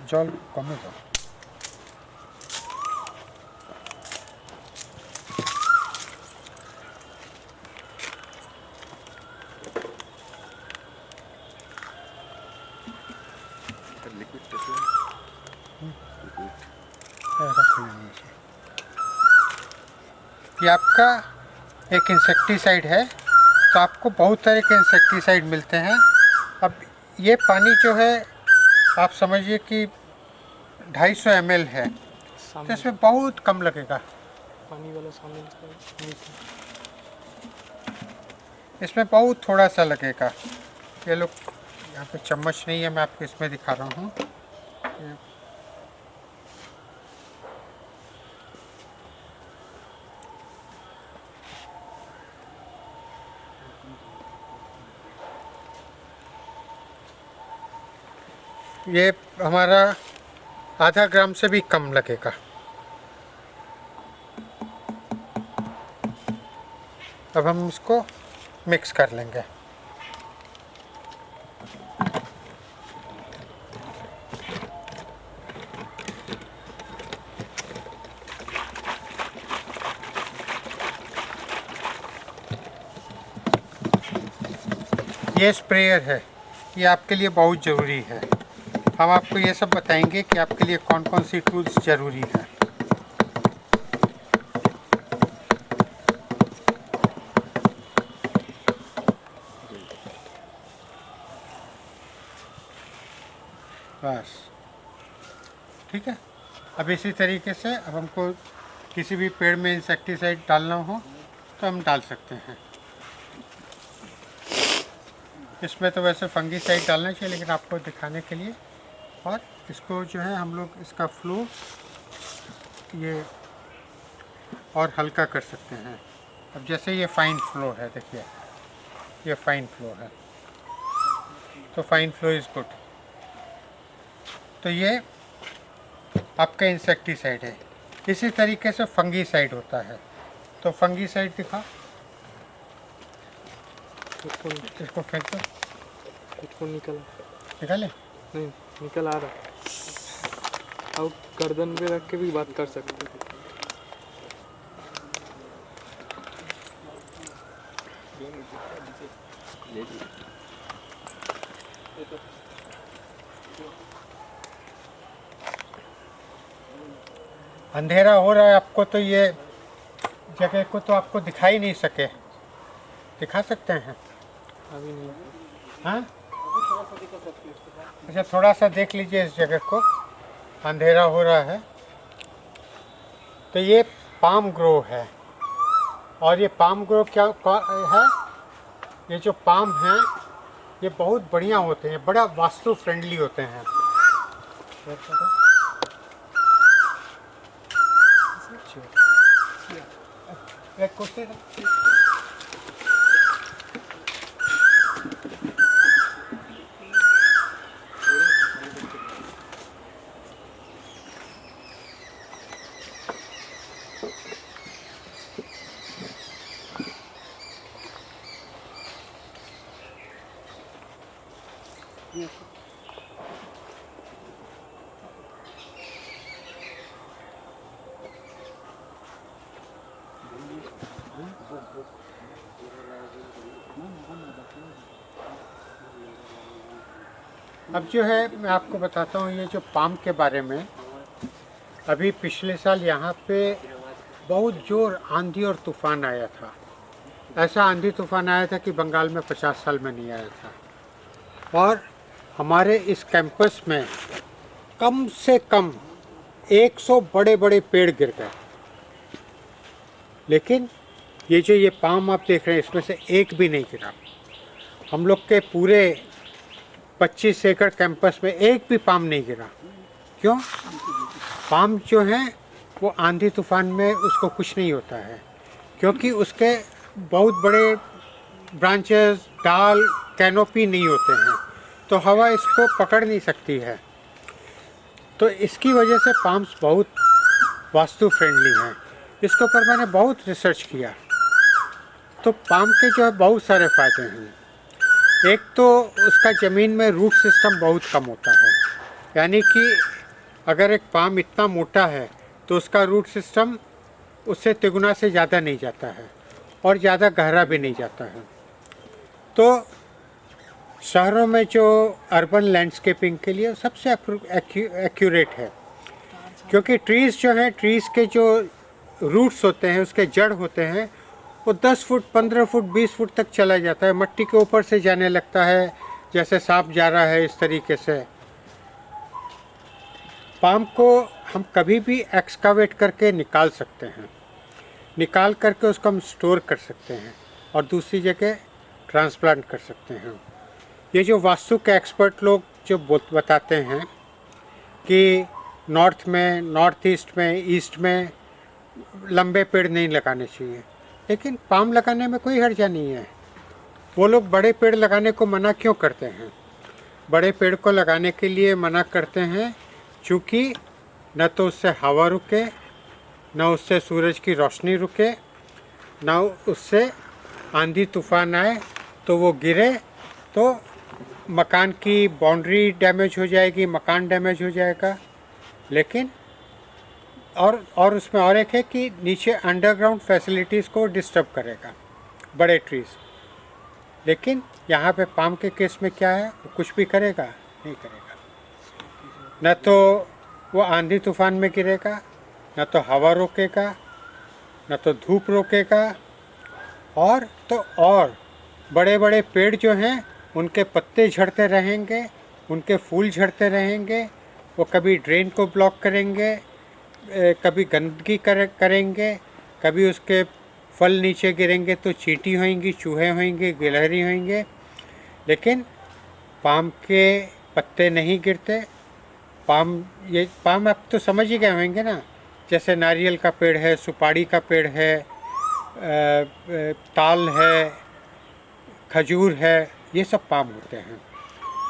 जल कमे दो। ये आपका एक इंसेक्टिसाइड है, तो आपको बहुत तरह के इंसेक्टिसाइड मिलते हैं। अब ये पानी जो है आप समझिए कि 250 ml है, तो इसमें बहुत कम लगेगा। पानी वाला सामने इसमें बहुत थोड़ा सा लगेगा। ये लोग यहाँ पे चम्मच नहीं है, मैं आपको इसमें दिखा रहा हूँ। ये हमारा आधा ग्राम से भी कम लगेगा। अब हम इसको मिक्स कर लेंगे। ये स्प्रेयर है, ये आपके लिए बहुत ज़रूरी है। हम आपको ये सब बताएंगे कि आपके लिए कौन कौन सी टूल्स ज़रूरी हैं। बस ठीक है। अब इसी तरीके से अब हमको किसी भी पेड़ में इंसेक्टिसाइड डालना हो तो हम डाल सकते हैं। इसमें तो वैसे फंगीसाइड डालना चाहिए, लेकिन आपको दिखाने के लिए। और इसको जो है हम लोग इसका फ्लो ये और हल्का कर सकते हैं। अब जैसे ये फाइन फ्लो है, देखिए ये फाइन फ्लो है, तो फाइन फ्लो इज़ गुड। तो ये आपका इंसेक्टिसाइड है। इसी तरीके से फंगीसाइड होता है। तो फंगीसाइड दिखा, इसको फेंक दो। हेडफोन निकला निकाले? नहीं, निकल आ रहा। और गर्दन पे रख के भी बात कर सकते हैं। अंधेरा हो रहा है आपको, तो ये जगह को तो आपको दिखाई नहीं सके, दिखा सकते हैं? अभी नहीं। हाँ, अच्छा थोड़ा सा देख लीजिए इस जगह को, अंधेरा हो रहा है। तो ये पाम ग्रो है। और ये पाम ग्रो क्या है, ये जो पाम हैं ये बहुत बढ़िया होते हैं, बड़ा वास्तु फ्रेंडली होते हैं। एक कुर्सी दो। अब जो है मैं आपको बताता हूँ ये जो पाम के बारे में। अभी पिछले साल यहाँ पे बहुत जोर आंधी और तूफान आया था। ऐसा आंधी तूफान आया था कि बंगाल में 50 साल में नहीं आया था। और हमारे इस कैंपस में कम से कम 100 बड़े बड़े पेड़ गिर गए। लेकिन ये पाम आप देख रहे हैं, इसमें से एक भी नहीं गिरा। हम लोग के पूरे 25 एकड़ कैंपस में एक भी पाम नहीं गिरा। क्यों? पाम जो है वो आंधी तूफान में उसको कुछ नहीं होता है, क्योंकि उसके बहुत बड़े ब्रांचेस, डाल, कैनोपी नहीं होते हैं, तो हवा इसको पकड़ नहीं सकती है। तो इसकी वजह से पाम्स बहुत वास्तु फ्रेंडली हैं। इसके ऊपर मैंने बहुत रिसर्च किया। तो पाम के जो है बहुत सारे फ़ायदे हैं। एक तो उसका ज़मीन में रूट सिस्टम बहुत कम होता है, यानी कि अगर एक पाम इतना मोटा है तो उसका रूट सिस्टम उससे तिगुना से ज़्यादा नहीं जाता है और ज़्यादा गहरा भी नहीं जाता है। तो शहरों में जो अर्बन लैंडस्केपिंग के लिए सबसे एक्यूरेट है, क्योंकि ट्रीज़ जो हैं, ट्रीज़ के जो रूट्स होते हैं, उसके जड़ होते हैं, वो 10 फुट, 15 फुट, 20 फुट तक चला जाता है, मिट्टी के ऊपर से जाने लगता है, जैसे सांप जा रहा है इस तरीके से। पाम को हम कभी भी एक्सकावेट करके निकाल सकते हैं, निकाल करके उसको हम स्टोर कर सकते हैं और दूसरी जगह ट्रांसप्लांट कर सकते हैं। ये जो वास्तु के एक्सपर्ट लोग जो बताते हैं कि नॉर्थ में, नॉर्थ ईस्ट में, ईस्ट में लंबे पेड़ नहीं लगाने चाहिए, लेकिन पाम लगाने में कोई हर्जा नहीं है। वो लोग बड़े पेड़ लगाने को मना क्यों करते हैं? बड़े पेड़ को लगाने के लिए मना करते हैं क्योंकि न तो उससे हवा रुके, न उससे सूरज की रोशनी रुके, न उससे आंधी तूफान आए तो वो गिरे तो मकान की बाउंड्री डैमेज हो जाएगी, मकान डैमेज हो जाएगा। लेकिन और उसमें और एक है कि नीचे अंडरग्राउंड फैसिलिटीज़ को डिस्टर्ब करेगा बड़े ट्रीज़। लेकिन यहाँ पे पाम के केस में क्या है, वो कुछ भी करेगा नहीं करेगा। न तो वो आंधी तूफान में गिरेगा, न तो हवा रोकेगा, न तो धूप रोकेगा। और बड़े बड़े पेड़ जो हैं उनके पत्ते झड़ते रहेंगे, उनके फूल झड़ते रहेंगे, वो कभी ड्रेन को ब्लॉक करेंगे, कभी गंदगी करेंगे, कभी उसके फल नीचे गिरेंगे तो चींटी होंगी, चूहे होंगे, गिलहरी होंगे। लेकिन पाम के पत्ते नहीं गिरते। पाम आप तो समझ ही गए होंगे ना, जैसे नारियल का पेड़ है, सुपारी का पेड़ है, ताल है, खजूर है, ये सब पाम होते हैं।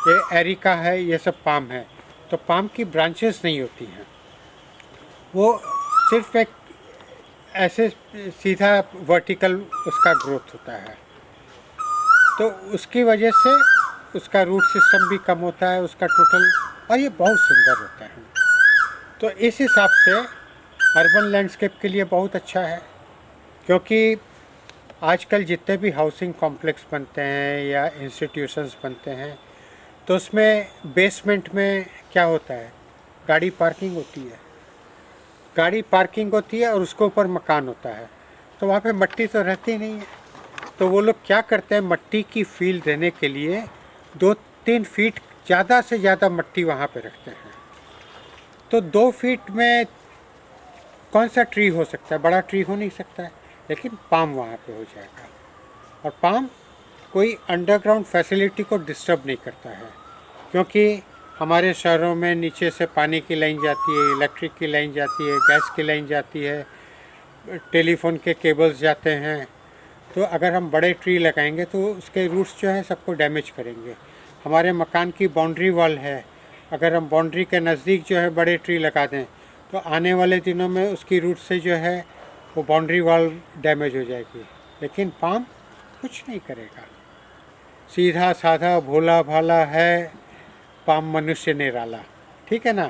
ये एरिका है, ये सब पाम है। तो पाम की ब्रांचेस नहीं होती हैं, वो सिर्फ एक ऐसे सीधा वर्टिकल उसका ग्रोथ होता है। तो उसकी वजह से उसका रूट सिस्टम भी कम होता है, उसका टोटल, और ये बहुत सुंदर होता है। तो इस हिसाब से अर्बन लैंडस्केप के लिए बहुत अच्छा है, क्योंकि आजकल जितने भी हाउसिंग कॉम्प्लेक्स बनते हैं या इंस्टीट्यूशंस बनते हैं, तो उसमें बेसमेंट में क्या होता है, गाड़ी पार्किंग होती है। गाड़ी पार्किंग होती है और उसके ऊपर मकान होता है, तो वहाँ पे मिट्टी तो रहती नहीं है। तो वो लोग क्या करते हैं, मिट्टी की फील देने के लिए 2-3 फीट ज़्यादा से ज़्यादा मिट्टी वहाँ पे रखते हैं। तो 2 फीट में कौन सा ट्री हो सकता है, बड़ा ट्री हो नहीं सकता है, लेकिन पाम वहाँ पे हो जाएगा। और पाम कोई अंडरग्राउंड फैसिलिटी को डिस्टर्ब नहीं करता है, क्योंकि हमारे शहरों में नीचे से पानी की लाइन जाती है, इलेक्ट्रिक की लाइन जाती है, गैस की लाइन जाती है, टेलीफोन के केबल्स जाते हैं। तो अगर हम बड़े ट्री लगाएंगे तो उसके रूट्स जो है सबको डैमेज करेंगे। हमारे मकान की बाउंड्री वॉल है, अगर हम बाउंड्री के नज़दीक जो है बड़े ट्री लगा दें तो आने वाले दिनों में उसकी रूट से जो है वो बाउंड्री वॉल डैमेज हो जाएगी। लेकिन पाम कुछ नहीं करेगा, सीधा साधा भोला भाला है पाम, मनुष्य निराला, ठीक है ना।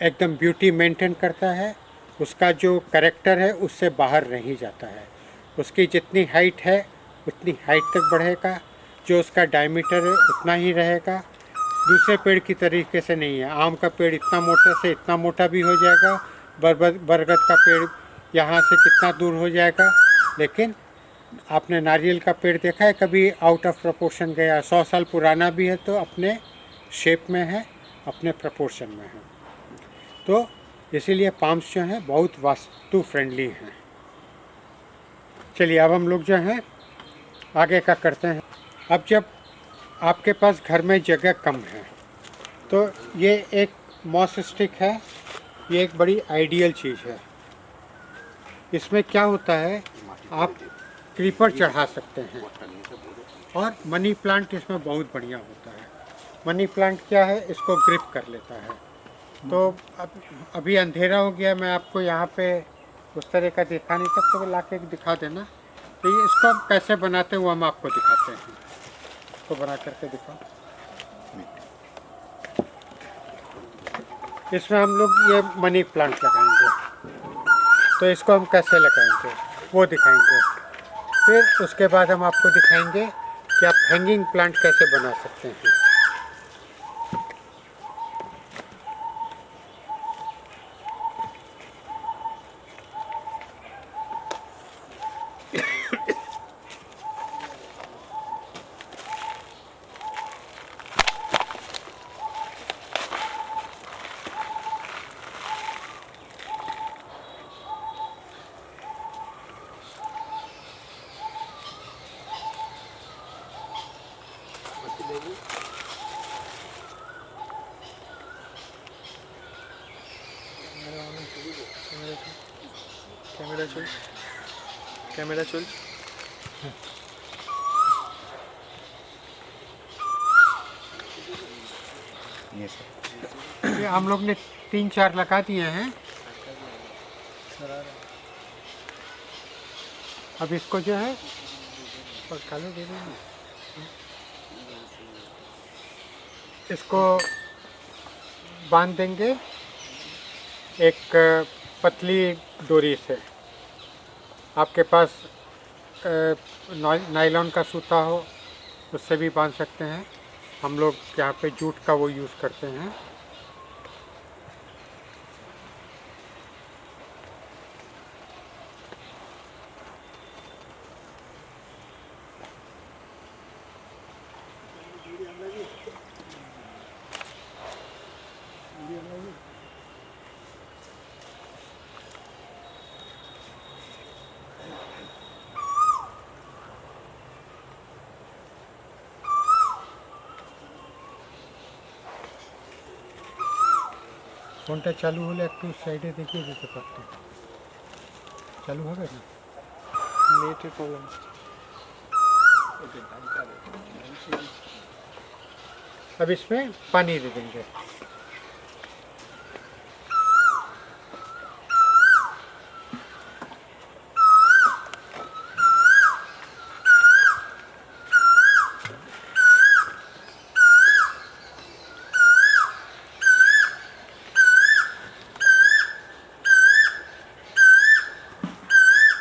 एकदम ब्यूटी मेंटेन करता है, उसका जो कैरेक्टर है उससे बाहर नहीं जाता है। उसकी जितनी हाइट है उतनी हाइट तक बढ़ेगा, जो उसका डायमीटर है उतना ही रहेगा। दूसरे पेड़ की तरीके से नहीं है, आम का पेड़ इतना मोटा से इतना मोटा भी हो जाएगा, बरगद का पेड़ यहाँ से कितना दूर हो जाएगा। लेकिन आपने नारियल का पेड़ देखा है कभी आउट ऑफ प्रोपोर्शन गया? 100 साल पुराना भी है तो अपने शेप में है, अपने प्रपोर्शन में है। तो इसीलिए पाम्स जो हैं बहुत वास्तु फ्रेंडली हैं। चलिए अब हम लोग जो हैं आगे का करते हैं। अब जब आपके पास घर में जगह कम है तो ये एक मॉस स्टिक है, ये एक बड़ी आइडियल चीज़ है। इसमें क्या होता है, आप क्रीपर चढ़ा सकते हैं और मनी प्लांट इसमें बहुत बढ़िया होता है। मनी प्लांट क्या है, इसको ग्रिप कर लेता है। तो अभी अंधेरा हो गया, मैं आपको यहाँ पे उस तरह का दिखा नहीं सकता, तो ला के दिखा देना। तो ये इसको हम कैसे बनाते हैं वो हम आपको दिखाते हैं। इसको बना करके दिखाओ। इसमें हम लोग ये मनी प्लांट लगाएंगे, तो इसको हम कैसे लगाएंगे वो दिखाएंगे। फिर उसके बाद हम आपको दिखाएंगे कि आप हैंगिंग प्लांट कैसे बना सकते हैं। कैमरा चल। ये सब ये हम लोग ने 3-4 लगा दिए हैं। अब इसको जो है और काले दे देंगे, इसको बांध देंगे एक पतली डोरी से। आपके पास नायलॉन का सूता हो उससे भी बांध सकते हैं, हम लोग यहाँ पे जूट का वो यूज़ करते हैं। ফোনটা চালু হলে একটু সাইডে দেখিয়ে দিতে পারতেন। চালু হবে না? নেটের প্রবলেম। अब इसमें पानी दे देंगे।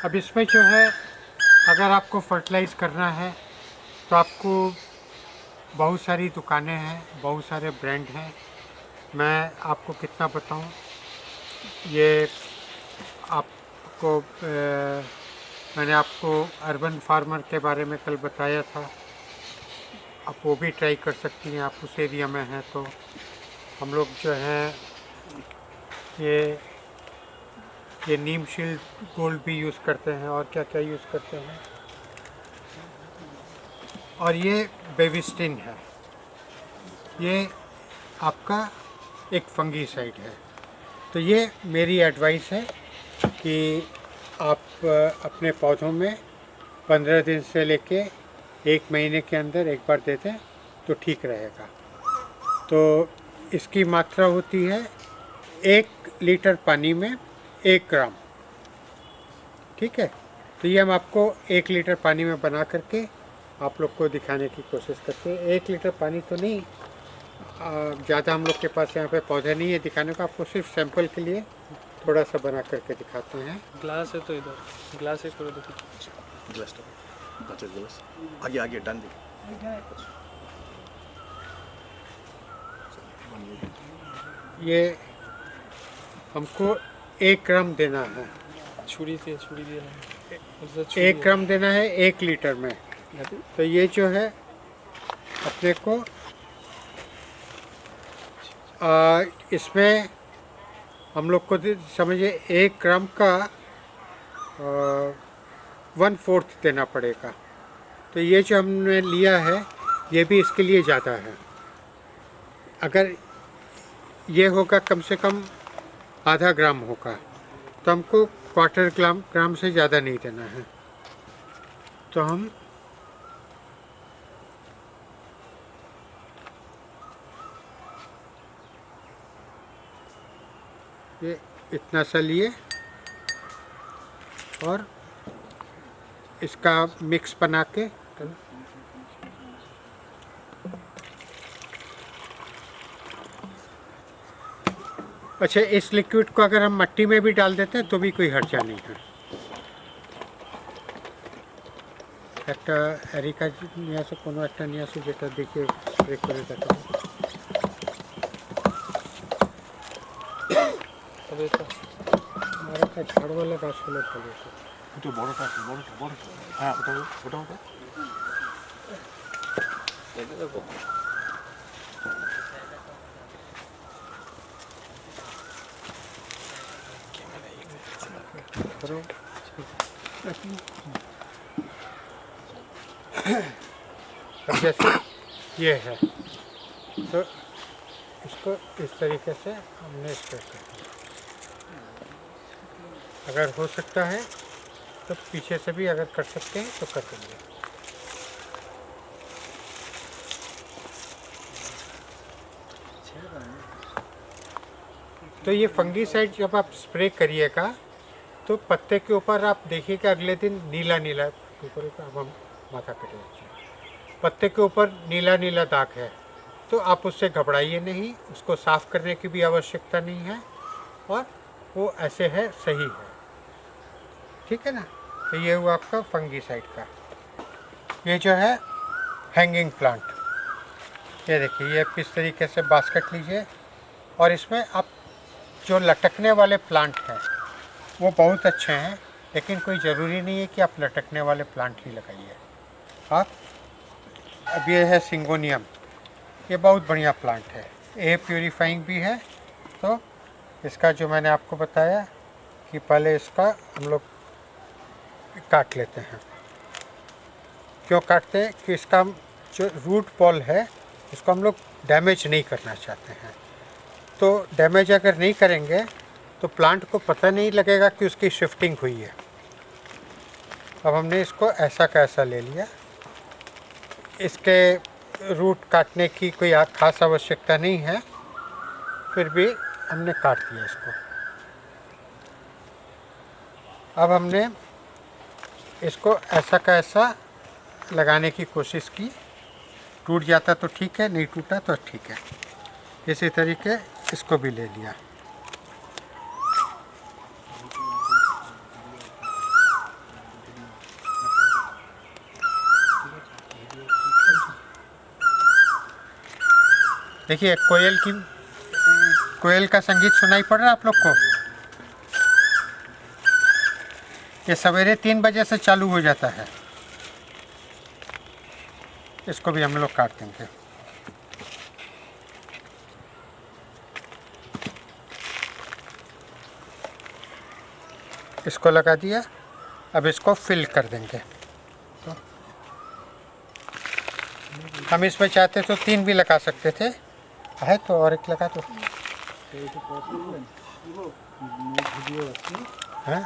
अब इसमें जो है, अगर आपको फर्टिलाइज़ करना है तो आपको बहुत सारी दुकानें हैं, बहुत सारे ब्रांड हैं। मैं आपको कितना बताऊं, ये आपको मैंने आपको अर्बन फार्मर के बारे में कल बताया था, आप वो भी ट्राई कर सकती हैं, आप उस एरिया में हैं तो। हम लोग जो हैं ये नीम शील्ड गोल्ड भी यूज़ करते हैं, और क्या क्या यूज़ करते हैं। और ये बेविस्टिन है, ये आपका एक फंगीसाइड है। तो ये मेरी एडवाइस है कि आप अपने पौधों में 15 दिन से लेके 1 महीने के अंदर एक बार दे दें तो ठीक रहेगा। तो इसकी मात्रा होती है 1 लीटर पानी में 1 ग्राम, ठीक है। तो ये हम आपको 1 लीटर पानी में बना करके आप लोग को दिखाने की कोशिश करते हैं। 1 लीटर पानी तो नहीं, ज़्यादा हम लोग के पास यहाँ पे पौधे नहीं है दिखाने को, आपको सिर्फ सैंपल के लिए थोड़ा सा बना करके दिखाते हैं। ग्लास है तो इधर ग्लास है, थोड़ा देखिए। ग्लास कांच ग्लास आगे आगे डाल दे। ये हमको 1 ग्राम देना है, छुरी से छुरी दिया ना, 1 ग्राम देना है 1 लीटर में। तो ये जो है अपने को इसमें हम लोग को समझिए 1 ग्राम का 1/4 देना पड़ेगा। तो ये जो हमने लिया है ये भी इसके लिए ज़्यादा है। अगर ये होगा कम से कम आधा ग्राम होगा तो हमको 1/4 ग्राम से ज़्यादा नहीं देना है। तो हम ये इतना सा लिए और इसका मिक्स बना के अच्छा, इस लिक्विड को अगर हम मिट्टी में भी डाल देते हैं तो भी कोई हर्जा नहीं है। একটা এরিকা নিয়ে আসো, কোনো একটা নিয়ে আসো যেটা দেখে স্প্রে করে দেখাবো। তবে এটা আর একটা ঝাড়ওয়ালা গাছ হলে ভালো হতো। একটু বড়টা আছে, বড়টা হ্যাঁ, ওটা এটা দেখো। करो। अब जैसे ये है तो इसको इस तरीके से हमने स्प्रे कर दिया। अगर हो सकता है तो पीछे से भी अगर कर सकते हैं तो कर देंगे। तो ये फंगीसाइड जब आप स्प्रे करिएगा तो पत्ते के ऊपर आप देखिएगा अगले दिन नीला नीला, अब हम माथा कटिए, पत्ते के ऊपर नीला नीला दाग है तो आप उससे घबराइए नहीं, उसको साफ़ करने की भी आवश्यकता नहीं है और वो ऐसे है, सही है, ठीक है ना। तो ये हुआ आपका फंगीसाइड का। ये जो है हैंगिंग प्लांट, ये देखिए, ये इस तरीके से बास्केट लीजिए और इसमें आप जो लटकने वाले प्लांट हैं वो बहुत अच्छे हैं, लेकिन कोई ज़रूरी नहीं है कि आप लटकने वाले प्लांट ही लगाइए। आप अब ये है सिंगोनियम, ये बहुत बढ़िया प्लांट है, एयर प्यूरीफाइंग भी है। तो इसका जो मैंने आपको बताया कि पहले इसका हम लोग काट लेते हैं। क्यों काटते हैं? कि इसका जो रूट बॉल है उसको हम लोग डैमेज नहीं करना चाहते हैं। तो डैमेज अगर नहीं करेंगे तो प्लांट को पता नहीं लगेगा कि उसकी शिफ्टिंग हुई है। अब हमने इसको ऐसा का ऐसा ले लिया। इसके रूट काटने की कोई खास आवश्यकता नहीं है, फिर भी हमने काट दिया इसको। अब हमने इसको ऐसा का ऐसा लगाने की कोशिश की। टूट जाता तो ठीक है, नहीं टूटा तो ठीक है। इसी तरीके इसको भी ले लिया। देखिए कोयल का संगीत सुनाई पड़ रहा है आप लोग को। ये सवेरे 3 बजे से चालू हो जाता है। इसको भी हम लोग काट देंगे। इसको लगा दिया। अब इसको फिल कर देंगे। तो हम इसमें चाहते तो 3 भी लगा सकते थे, है तो और एक लगा दो। हाँ?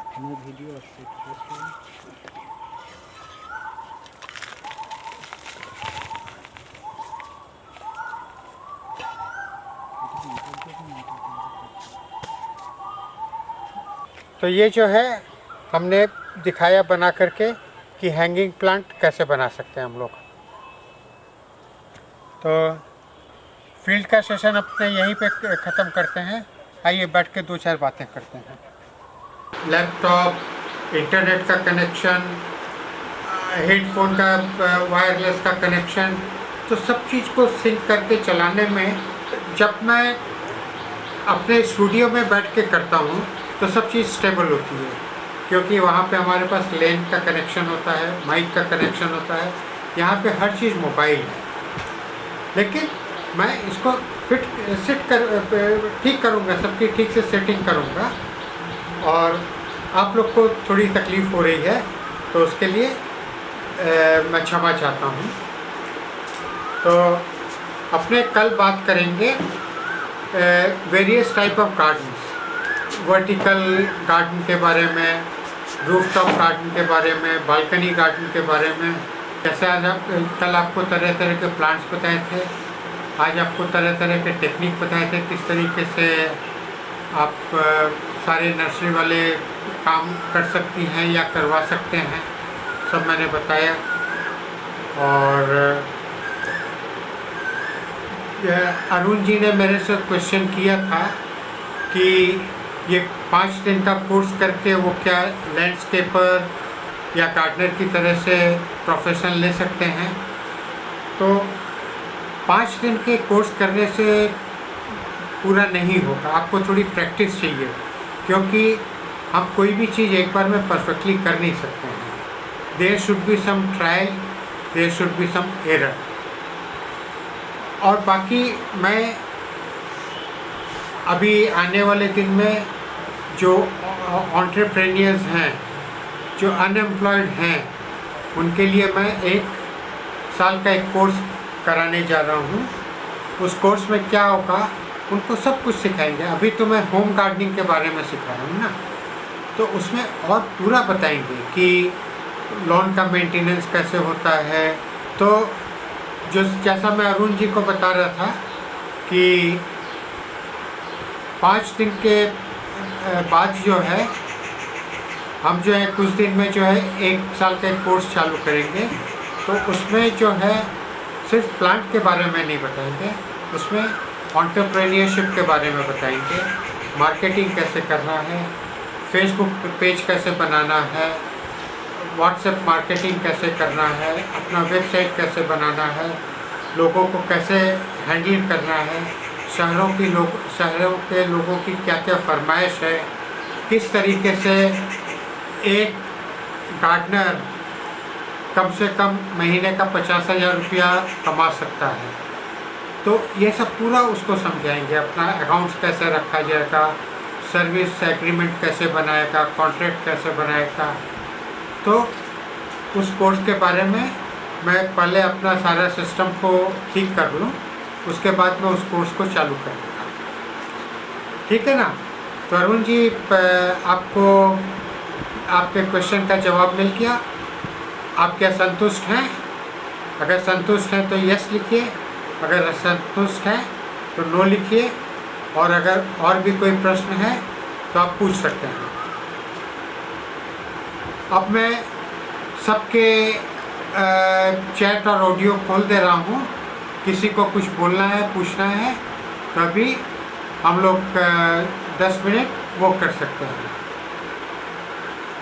तो ये जो है हमने दिखाया बना करके कि हैंगिंग प्लांट कैसे बना सकते हैं हम लोग। तो फील्ड का सेशन अपने यहीं पे ख़त्म करते हैं। आइए बैठ के 2-4 बातें करते हैं। लैपटॉप, इंटरनेट का कनेक्शन, हेडफोन का वायरलेस का कनेक्शन, तो सब चीज़ को सिंक करके चलाने में जब मैं अपने स्टूडियो में बैठ के करता हूँ तो सब चीज़ स्टेबल होती है, क्योंकि वहाँ पे हमारे पास लेन का कनेक्शन होता है, माइक का कनेक्शन होता है। यहाँ पे हर चीज़ मोबाइल है। लेकिन मैं इसको ठीक करूँगा, सबकी ठीक से सेटिंग करूँगा। और आप लोग को थोड़ी तकलीफ़ हो रही है तो उसके लिए मैं क्षमा चाहता हूँ। तो अपने कल बात करेंगे various type of gardens, vertical garden के बारे में, रूफटॉप गार्डन के बारे में, बालकनी गार्डन के बारे में। जैसे आज कल आपको तरह तरह के प्लांट्स बताए थे, आज आपको तरह तरह के टेक्निक बताए थे किस तरीके से आप सारे नर्सरी वाले काम कर सकती हैं या करवा सकते हैं, सब मैंने बताया। और अरुण जी ने मेरे से क्वेश्चन किया था कि ये 5 दिन का कोर्स करके वो क्या लैंडस्केपर या गार्डनर की तरह से प्रोफेशन ले सकते हैं। तो 5 दिन के कोर्स करने से पूरा नहीं होगा, आपको थोड़ी प्रैक्टिस चाहिए, क्योंकि हम कोई भी चीज़ एक बार में परफेक्टली कर नहीं सकते हैं। There should be some trial, there should be some error. और बाकी मैं अभी आने वाले दिन में जो एंटरप्रेन्योर्स हैं, जो अनएम्प्लॉयड हैं, उनके लिए मैं 1 साल का एक कोर्स कराने जा रहा हूँ। उस कोर्स में क्या होगा, उनको सब कुछ सिखाएंगे। अभी तो मैं होम गार्डनिंग के बारे में सिखा रहा हूँ ना, तो उसमें और पूरा बताएंगे कि लॉन का मेंटेनेंस कैसे होता है। तो जैसा मैं अरुण जी को बता रहा था कि 5 दिन के बाद जो है हम जो है कुछ दिन में जो है 1 साल का एक कोर्स चालू करेंगे। तो उसमें जो है सिर्फ प्लांट के बारे में नहीं बताएंगे, उसमें एंटरप्रेन्योरशिप के बारे में बताएंगे, मार्केटिंग कैसे करना है, फेसबुक पेज कैसे बनाना है, व्हाट्सएप मार्केटिंग कैसे करना है, अपना वेबसाइट कैसे बनाना है, लोगों को कैसे हैंडल करना है, शहरों के लोगों की क्या क्या फरमाइश है, किस तरीके से एक गार्डनर कम से कम महीने का 50,000 रुपया कमा सकता है। तो ये सब पूरा उसको समझाएंगे। अपना अकाउंट्स कैसे रखा जाएगा, सर्विस एग्रीमेंट कैसे बनाएगा, कॉन्ट्रैक्ट कैसे बनाएगा। तो उस कोर्स के बारे में मैं पहले अपना सारा सिस्टम को ठीक कर लूँ, उसके बाद मैं उस कोर्स को चालू कर दूँगा। ठीक है ना। तो अरुण जी आपको आपके क्वेश्चन का जवाब मिल गया। आप क्या संतुष्ट हैं? अगर संतुष्ट हैं तो यस लिखिए, अगर असंतुष्ट हैं तो नो लिखिए, और अगर और भी कोई प्रश्न है तो आप पूछ सकते हैं। अब मैं सबके चैट और ऑडियो खोल दे रहा हूँ। किसी को कुछ बोलना है, पूछना है तो अभी हम लोग 10 मिनट वो कर सकते हैं।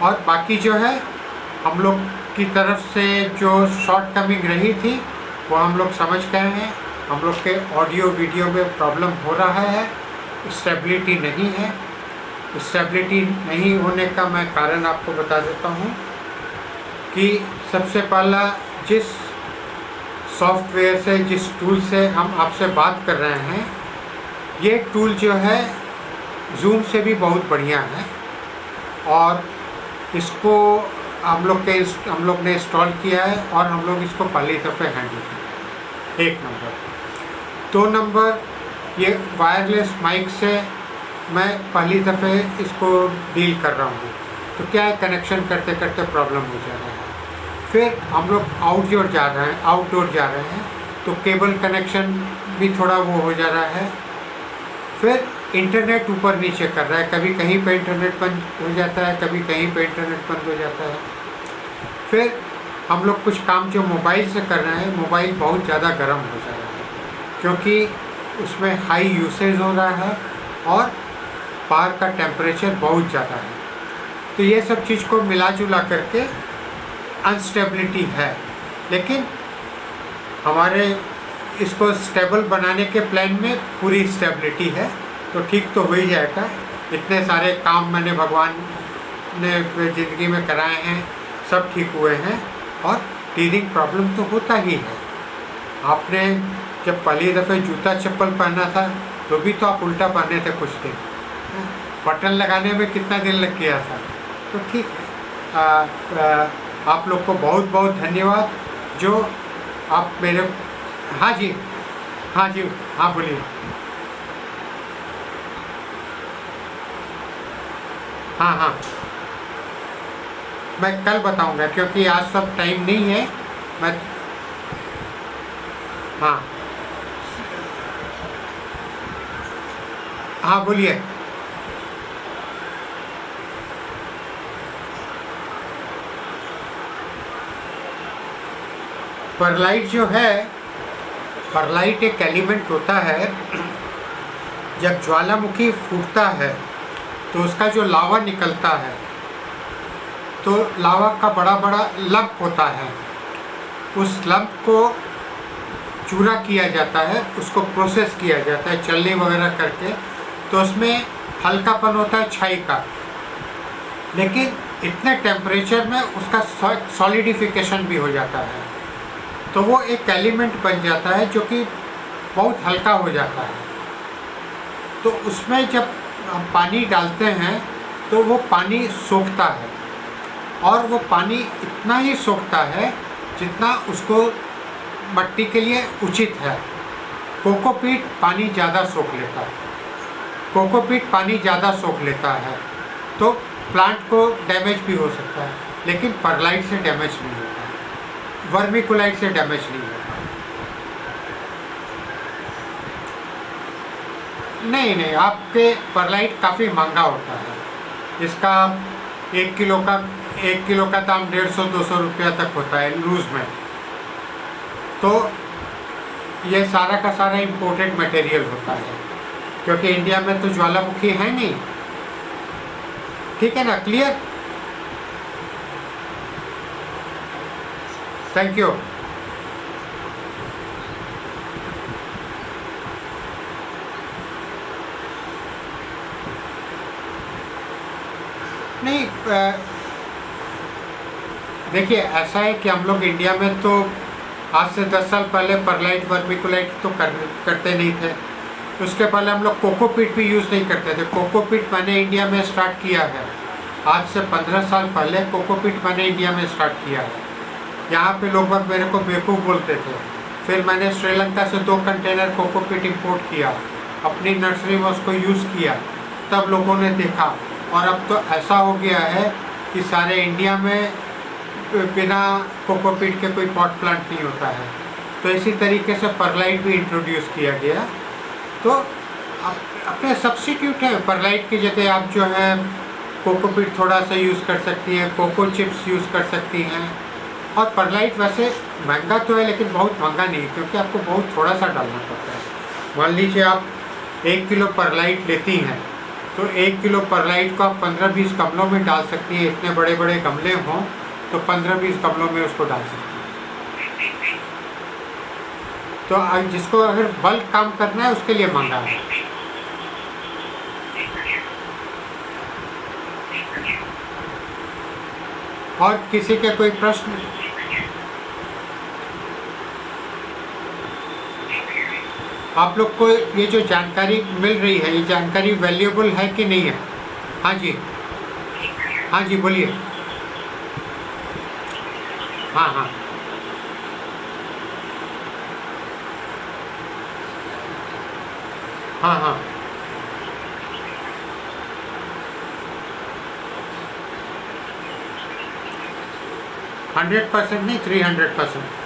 और बाकी जो है हम लोग की तरफ से जो शॉर्ट कमिंग रही थी वो हम लोग समझ गए हैं। हम लोग के ऑडियो वीडियो में प्रॉब्लम हो रहा है, स्टेबिलिटी नहीं है। स्टेबिलिटी नहीं होने का मैं कारण आपको बता देता हूँ कि सबसे पहला जिस सॉफ्टवेयर से, जिस टूल से हम आपसे बात कर रहे हैं, ये टूल जो है जूम से भी बहुत बढ़िया है, और इसको हम लोग ने इंस्टॉल किया है और हम लोग इसको पहली दफ़े हैंडल किया। 1 नंबर। 2 नंबर, ये वायरलेस माइक से मैं पहली दफ़े इसको डील कर रहा हूँ। तो क्या है, कनेक्शन करते करते प्रॉब्लम हो जा रहा है। फिर हम लोग आउटडोर जा रहे हैं तो केबल कनेक्शन भी थोड़ा वो हो जा रहा है। फिर इंटरनेट ऊपर नीचे कर रहा है, कभी कहीं पे इंटरनेट बंद हो जाता है, कभी कहीं पे इंटरनेट बंद हो जाता है। फिर हम लोग कुछ काम जो मोबाइल से कर रहे हैं, मोबाइल बहुत ज़्यादा गर्म हो जा रहा है क्योंकि उसमें हाई यूसेज हो रहा है और बाहर का टेम्परेचर बहुत ज़्यादा है। तो ये सब चीज़ को मिला जुला करके अनस्टेबिलिटी है, लेकिन हमारे इसको स्टेबल बनाने के प्लान में पूरी स्टेबिलिटी है, तो ठीक तो हो ही जाएगा। इतने सारे काम मैंने भगवान ने ज़िंदगी में कराए हैं, सब ठीक हुए हैं, और टीथिंग प्रॉब्लम तो होता ही है। आपने जब पहली दफ़े जूता चप्पल पहना था तो भी तो आप उल्टा पहने थे कुछ दिन, बटन लगाने में कितना दिन लग गया था। तो ठीक है। आप लोग को बहुत बहुत धन्यवाद जो आप मेरे। हाँ जी, हाँ जी, हाँ बोलिए। हाँ हाँ, मैं कल बताऊंगा क्योंकि आज सब टाइम नहीं है। मैं हाँ हाँ बोलिए। परलाइट जो है, परलाइट एक एलिमेंट होता है। जब ज्वालामुखी फूटता है तो उसका जो लावा निकलता है, तो लावा का बड़ा बड़ा लंप होता है। उस लंप को चूरा किया जाता है, उसको प्रोसेस किया जाता है चलनी वगैरह करके, तो उसमें हल्कापन होता है छाई का। लेकिन इतने टेम्परेचर में उसका सॉलिडिफिकेशन भी हो जाता है, तो वो एक एलिमेंट बन जाता है जो कि बहुत हल्का हो जाता है। तो उसमें जब हम पानी डालते हैं तो वो पानी सोखता है, और वो पानी इतना ही सोखता है जितना उसको मिट्टी के लिए उचित है। कोकोपीट पानी ज़्यादा सोख लेता है, कोकोपीट पानी ज़्यादा सोख लेता है, तो प्लांट को डैमेज भी हो सकता है, लेकिन परलाइट से डैमेज नहीं होता, वर्मिकुलाइट से डैमेज नहीं होता। नहीं, आपके परलाइट काफ़ी महंगा होता है। इसका 1 किलो का दाम 150-200 रुपया तक होता है लूज़ में। तो ये सारा का सारा इम्पोर्टेड मटेरियल होता है, क्योंकि इंडिया में तो ज्वालामुखी है नहीं। ठीक है ना, क्लियर? Thank you. नहीं, देखिए ऐसा है कि हम लोग इंडिया में तो आज से 10 साल पहले परलाइट वर्मिकुलाइट तो करते नहीं थे। उसके पहले हम लोग कोकोपीट भी यूज़ नहीं करते थे। कोकोपीट मैंने इंडिया में स्टार्ट किया है, आज से 15 साल पहले कोकोपीट मैंने इंडिया में स्टार्ट किया है। यहाँ पे लोग बाग मेरे को बेवकूफ़ बोलते थे। फिर मैंने श्रीलंका से 2 कंटेनर कोकोपीट इंपोर्ट किया, अपनी नर्सरी में उसको यूज़ किया, तब लोगों ने देखा, और अब तो ऐसा हो गया है कि सारे इंडिया में बिना कोकोपीट के कोई पॉट प्लांट नहीं होता है। तो इसी तरीके से परलाइट भी इंट्रोड्यूस किया गया। तो अपने सब्स्टिट्यूट है, परलाइट की जगह आप जो है कोकोपीट थोड़ा सा यूज़ कर सकती हैं, कोको चिप्स यूज़ कर सकती हैं। और परलाइट वैसे महंगा तो है, लेकिन बहुत महंगा नहीं, क्योंकि आपको बहुत थोड़ा सा डालना पड़ता है। मान लीजिए आप 1 किलो परलाइट लेती हैं, तो 1 किलो परलाइट को आप 15-20 गमलों में डाल सकती हैं। इतने बड़े बड़े गमले हों तो 15-20 गमलों में उसको डाल सकती हैं। तो जिसको अगर बल्क काम करना है उसके लिए महंगा है। और किसी के कोई प्रश्न? आप लोग को ये जो जानकारी मिल रही है, ये जानकारी वैल्यूएबल है कि नहीं है? हाँ जी, हाँ जी, बोलिए। हाँ हाँ, हाँ हाँ, 100% नहीं, 300%।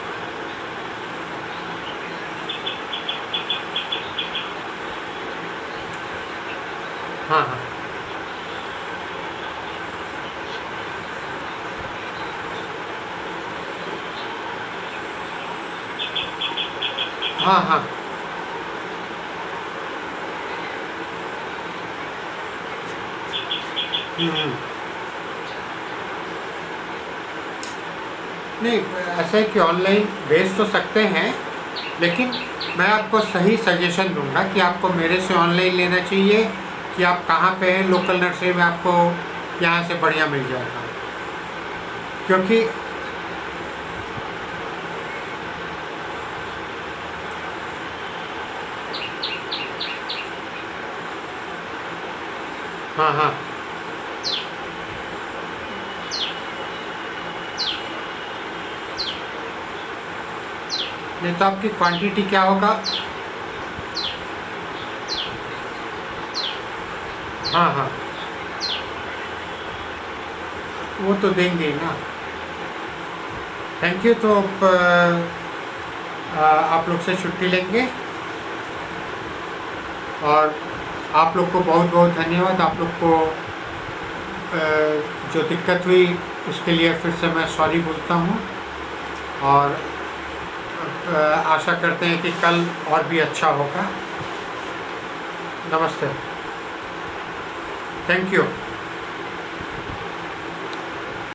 हाँ हाँ, हाँ हाँ, हम्म। नहीं, ऐसा है कि ऑनलाइन भेज तो सकते हैं, लेकिन मैं आपको सही सजेशन दूंगा कि आपको मेरे से ऑनलाइन लेना चाहिए कि आप कहाँ पे हैं। लोकल नर्सरी में आपको यहाँ से बढ़िया मिल जाएगा, क्योंकि हाँ हाँ, नहीं तो आपकी क्वांटिटी क्या होगा? हाँ हाँ, वो तो देंगे ही ना। Thank you. तो आप लोग से छुट्टी लेंगे, और आप लोग को बहुत बहुत धन्यवाद। आप लोग को जो दिक्कत हुई उसके लिए फिर से मैं सॉरी बोलता हूँ, और आशा करते हैं कि कल और भी अच्छा होगा। नमस्ते, थैंक यू।